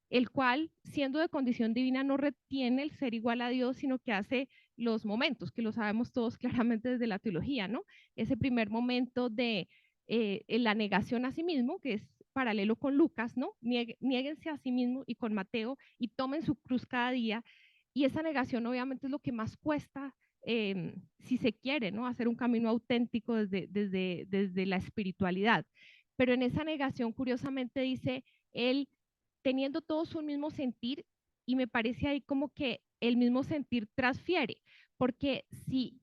el cual, siendo de condición divina, no retiene el ser igual a Dios, sino que hace los momentos, que lo sabemos todos claramente desde la teología, ¿no? Ese primer momento de la negación a sí mismo, que es paralelo con Lucas, ¿no? Niéguense a sí mismo y con Mateo y tomen su cruz cada día. Y esa negación obviamente es lo que más cuesta si se quiere, ¿no? Hacer un camino auténtico desde la espiritualidad. Pero en esa negación, curiosamente, dice, él teniendo todos un mismo sentir, y me parece ahí como que el mismo sentir transfiere, porque si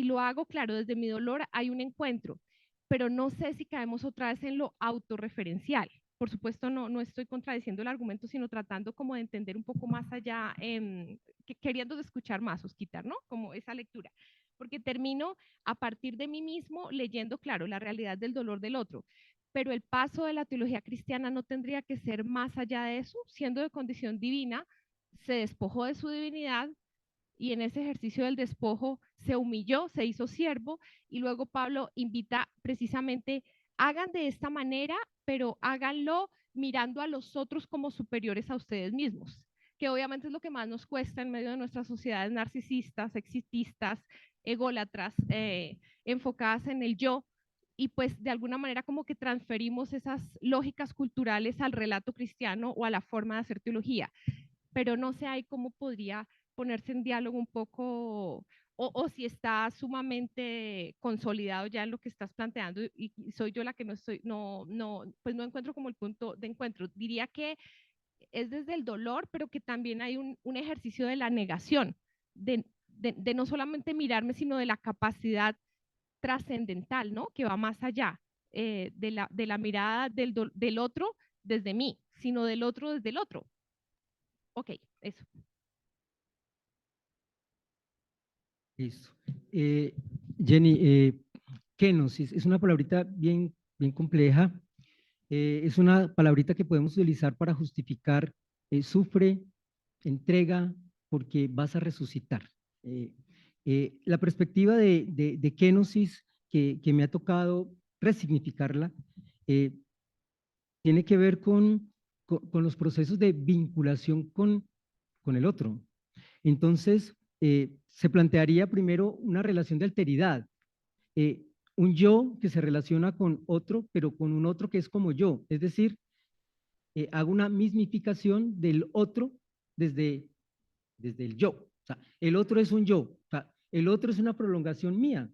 lo hago, claro, desde mi dolor hay un encuentro, pero no sé si caemos otra vez en lo autorreferencial. Por supuesto, no estoy contradiciendo el argumento, sino tratando como de entender un poco más allá, queriendo escuchar más, Osquitar, ¿no? Como esa lectura. Porque termino a partir de mí mismo leyendo, claro, la realidad del dolor del otro. Pero el paso de la teología cristiana no tendría que ser más allá de eso, siendo de condición divina, se despojó de su divinidad y en ese ejercicio del despojo se humilló, se hizo siervo y luego Pablo invita precisamente, hagan de esta manera, pero háganlo mirando a los otros como superiores a ustedes mismos, que obviamente es lo que más nos cuesta en medio de nuestras sociedades narcisistas, exitistas, ególatras, enfocadas en el yo, y pues de alguna manera como que transferimos esas lógicas culturales al relato cristiano o a la forma de hacer teología, pero no sé ahí cómo podría ponerse en diálogo un poco, o si está sumamente consolidado ya en lo que estás planteando y soy yo la que no estoy, pues no encuentro como el punto de encuentro. Diría que es desde el dolor, pero que también hay un ejercicio de la negación, de no solamente mirarme, sino de la capacidad trascendental, ¿no? Que va más allá de la mirada del otro desde mí, sino del otro desde el otro. Ok, eso. Listo. Jenny, kenosis es una palabrita bien compleja. Es una palabrita que podemos utilizar para justificar sufre, entrega, porque vas a resucitar. La perspectiva de kenosis que me ha tocado resignificarla tiene que ver con los procesos de vinculación con el otro. Entonces, se plantearía primero una relación de alteridad. Un yo que se relaciona con otro, pero con un otro que es como yo. Es decir, hago una mismificación del otro desde el yo. O sea, el otro es un yo. O sea, el otro es una prolongación mía,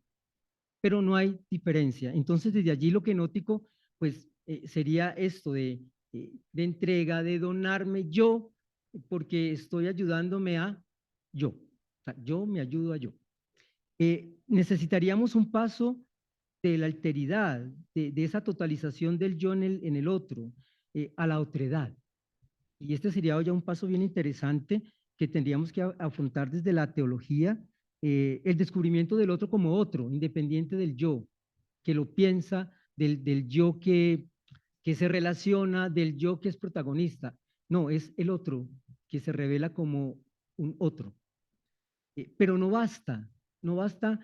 pero no hay diferencia. Entonces, desde allí lo kenótico, pues, sería esto de entrega, de donarme yo, porque estoy ayudándome a yo. O sea, yo me ayudo a yo. Necesitaríamos un paso de la alteridad, de esa totalización del yo en el otro, a la otredad. Y este sería ya un paso bien interesante que tendríamos que afrontar desde la teología, el descubrimiento del otro como otro, independiente del yo, que lo piensa, del yo que se relaciona, del yo que es protagonista. No, es el otro que se revela como un otro. Pero no basta, no basta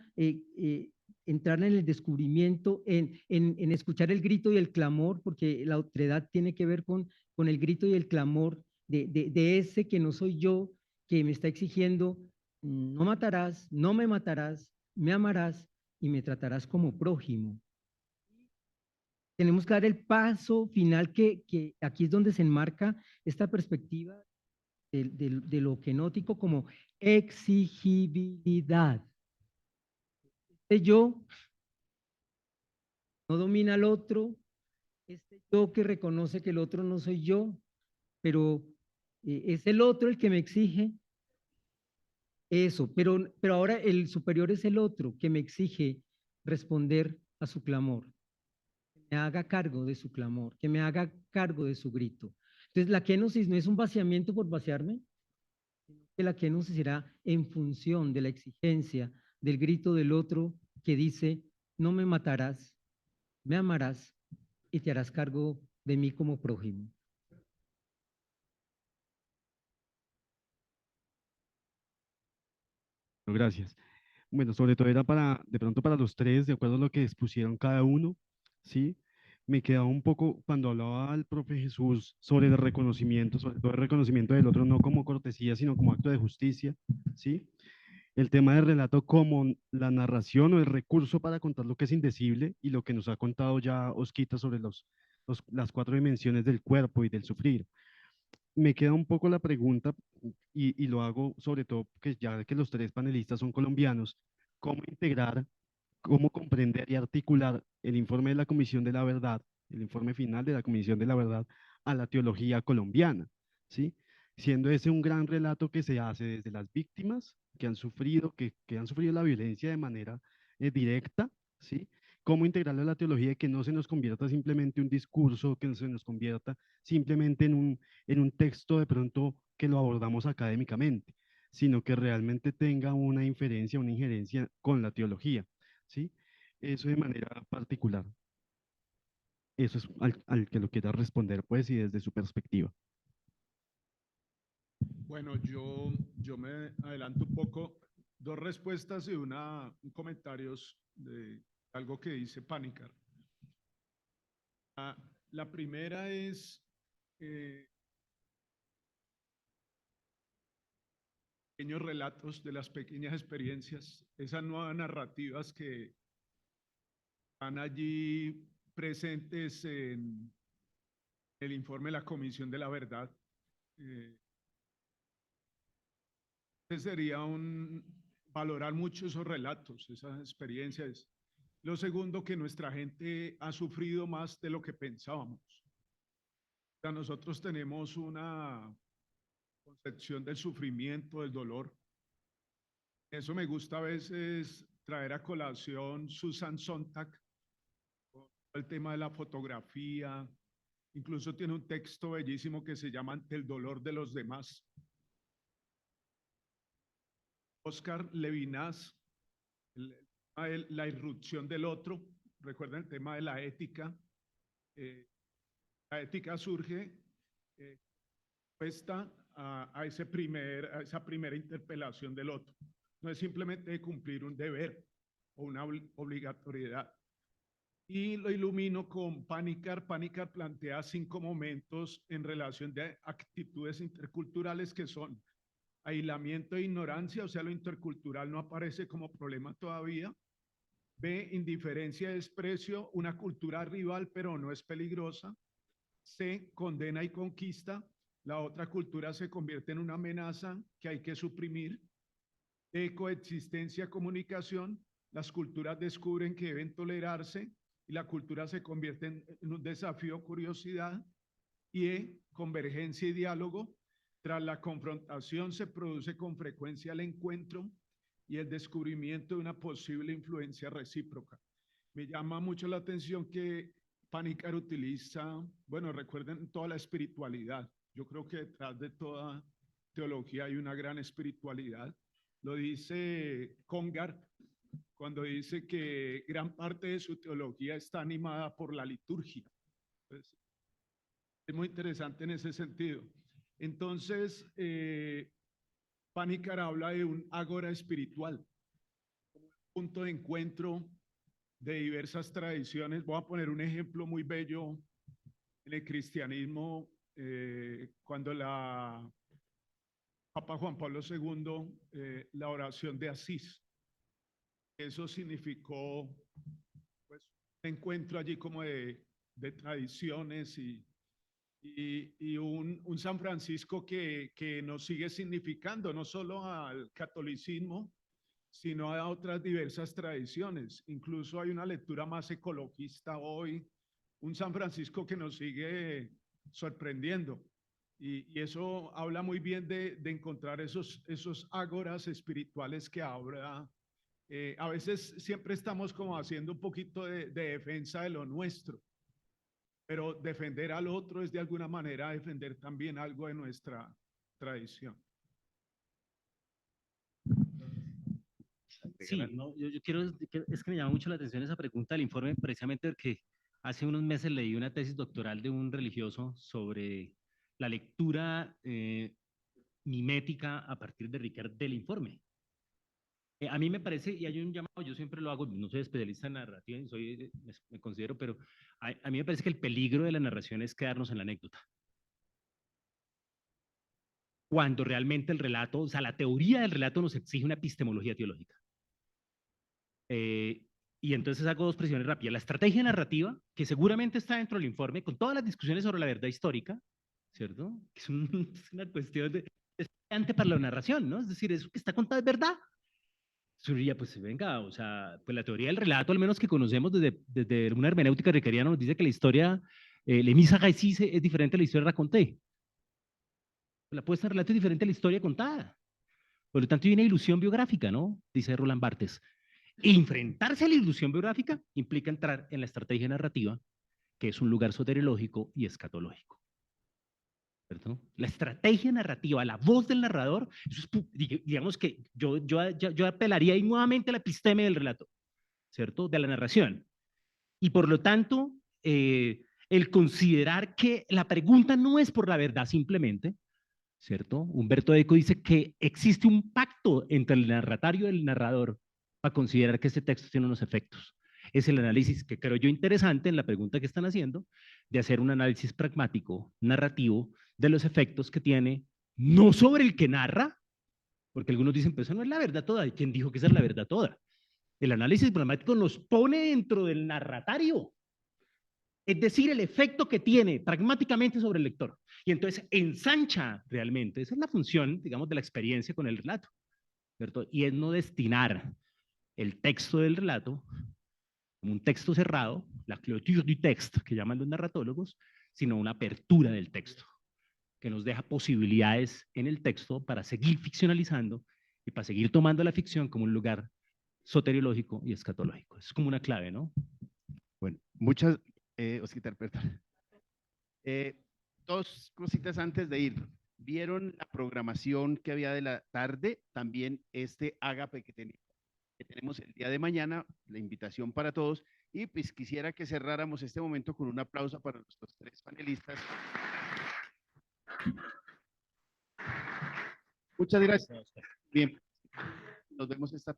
entrar en el descubrimiento, en escuchar el grito y el clamor, porque la otredad tiene que ver con el grito y el clamor de ese que no soy yo, que me está exigiendo, no matarás, no me matarás, me amarás y me tratarás como prójimo. Tenemos que dar el paso final que aquí es donde se enmarca esta perspectiva de lo kenótico como exigibilidad. Este yo no domina al otro, este yo que reconoce que el otro no soy yo, pero es el otro el que me exige eso, pero ahora el superior es el otro que me exige responder a su clamor, que me haga cargo de su clamor, que me haga cargo de su grito. Entonces la kenosis no es un vaciamiento por vaciarme, que la kenosis será en función de la exigencia del grito del otro que dice, no me matarás, me amarás y te harás cargo de mí como prójimo. Gracias. Bueno, sobre todo era para, de pronto para los tres, de acuerdo a lo que expusieron cada uno, ¿sí? Me quedaba un poco, cuando hablaba el profe Jesús sobre el reconocimiento, sobre todo el reconocimiento del otro, no como cortesía, sino como acto de justicia, ¿sí? El tema del relato como la narración o el recurso para contar lo que es indecible y lo que nos ha contado ya Osquita sobre las cuatro dimensiones del cuerpo y del sufrir. Me queda un poco la pregunta y lo hago sobre todo que ya que los tres panelistas son colombianos, ¿cómo integrar, cómo comprender y articular el informe de la Comisión de la Verdad, el informe final de la Comisión de la Verdad a la teología colombiana? ¿Sí? Siendo ese un gran relato que se hace desde las víctimas que han sufrido, que han sufrido la violencia de manera directa, ¿sí? Cómo integrarlo a la teología y que no se nos convierta simplemente un discurso, que no se nos convierta simplemente en un texto de pronto que lo abordamos académicamente, sino que realmente tenga una inferencia, una injerencia con la teología, ¿sí? Eso de manera particular. Eso es al que lo quiera responder, pues, y desde su perspectiva. Bueno, yo me adelanto un poco. Dos respuestas y un comentarios de algo que dice Panikkar. La primera es pequeños relatos de las pequeñas experiencias, esas nuevas narrativas que están allí presentes en el informe de la Comisión de la Verdad. Sería valorar mucho esos relatos, esas experiencias. Lo segundo, que nuestra gente ha sufrido más de lo que pensábamos. O sea, nosotros tenemos una concepción del sufrimiento, del dolor. Eso me gusta a veces traer a colación Susan Sontag, con el tema de la fotografía. Incluso tiene un texto bellísimo que se llama Ante el dolor de los demás. Oscar Levinas, la irrupción del otro. Recuerden el tema de la ética. La ética surge respuesta a esa primera interpelación del otro. No es simplemente cumplir un deber o una obligatoriedad. Y lo ilumino con Panikkar. Panikkar plantea 5 momentos en relación de actitudes interculturales que son aislamiento e ignorancia, o sea, lo intercultural no aparece como problema todavía. B, indiferencia y desprecio, una cultura rival pero no es peligrosa. C, condena y conquista, la otra cultura se convierte en una amenaza que hay que suprimir. D, coexistencia, comunicación, las culturas descubren que deben tolerarse y la cultura se convierte en un desafío, curiosidad. Y E, convergencia y diálogo, tras la confrontación se produce con frecuencia el encuentro y el descubrimiento de una posible influencia recíproca. Me llama mucho la atención que Panikkar utiliza, bueno, recuerden toda la espiritualidad. Yo creo que detrás de toda teología hay una gran espiritualidad. Lo dice Congar cuando dice que gran parte de su teología está animada por la liturgia. Entonces, es muy interesante en ese sentido. Entonces, Panikkar habla de un ágora espiritual, un punto de encuentro de diversas tradiciones. Voy a poner un ejemplo muy bello en el cristianismo, cuando Papa Juan Pablo II, la oración de Asís. Eso significó pues, un encuentro allí como de tradiciones y un San Francisco que nos sigue significando no solo al catolicismo, sino a otras diversas tradiciones. Incluso hay una lectura más ecologista hoy, un San Francisco que nos sigue sorprendiendo. Y eso habla muy bien de encontrar esos ágoras espirituales que ahora, a veces siempre estamos como haciendo un poquito de defensa de lo nuestro, pero defender al otro es de alguna manera defender también algo de nuestra tradición. Sí, no, yo quiero, es que me llama mucho la atención esa pregunta del informe, precisamente porque hace unos meses leí una tesis doctoral de un religioso sobre la lectura mimética a partir de Ricard del informe. A mí me parece, y hay un llamado, yo siempre lo hago, no soy especialista en narrativa, me considero, pero a mí me parece que el peligro de la narración es quedarnos en la anécdota. Cuando realmente el relato, o sea, la teoría del relato nos exige una epistemología teológica. Y entonces hago dos precisiones rápidas. La estrategia narrativa, que seguramente está dentro del informe, con todas las discusiones sobre la verdad histórica, ¿cierto? Que es, es una cuestión de para la narración, ¿no? Es decir, eso que está contado es verdad. Surya, pues venga, o sea, pues la teoría del relato, al menos que conocemos desde una hermenéutica rickeriana, nos dice que la historia, l'hémice récit es diferente a la historia racontée. La puesta en relato es diferente a la historia contada. Por lo tanto, hay una ilusión biográfica, ¿no? Dice Roland Barthes. E enfrentarse a la ilusión biográfica implica entrar en la estrategia narrativa, que es un lugar soteriológico y escatológico. ¿Cierto? La estrategia narrativa, la voz del narrador, eso es, digamos que yo apelaría ahí nuevamente a la episteme del relato, ¿cierto? De la narración. Y por lo tanto, el considerar que la pregunta no es por la verdad simplemente, ¿cierto? Humberto Eco dice que existe un pacto entre el narratario y el narrador para considerar que ese texto tiene unos efectos. Es el análisis que creo yo interesante en la pregunta que están haciendo, de hacer un análisis pragmático, narrativo, de los efectos que tiene, no sobre el que narra, porque algunos dicen, pues eso no es la verdad toda. ¿Y quién dijo que esa es la verdad toda? El análisis pragmático nos pone dentro del narratario, es decir, el efecto que tiene pragmáticamente sobre el lector. Y entonces ensancha realmente, esa es la función, digamos, de la experiencia con el relato, ¿cierto? Y es no destinar el texto del relato como un texto cerrado, la clôture du texte, que llaman los narratólogos, sino una apertura del texto, que nos deja posibilidades en el texto para seguir ficcionalizando y para seguir tomando la ficción como un lugar soteriológico y escatológico. Es como una clave, ¿no? Bueno, muchas, Osquitar, perdón. Dos cositas antes de ir. ¿Vieron la programación que había de la tarde? También este ágape que tenemos el día de mañana, la invitación para todos. Y pues quisiera que cerráramos este momento con un aplauso para nuestros tres panelistas. Muchas gracias. Bien, nos vemos esta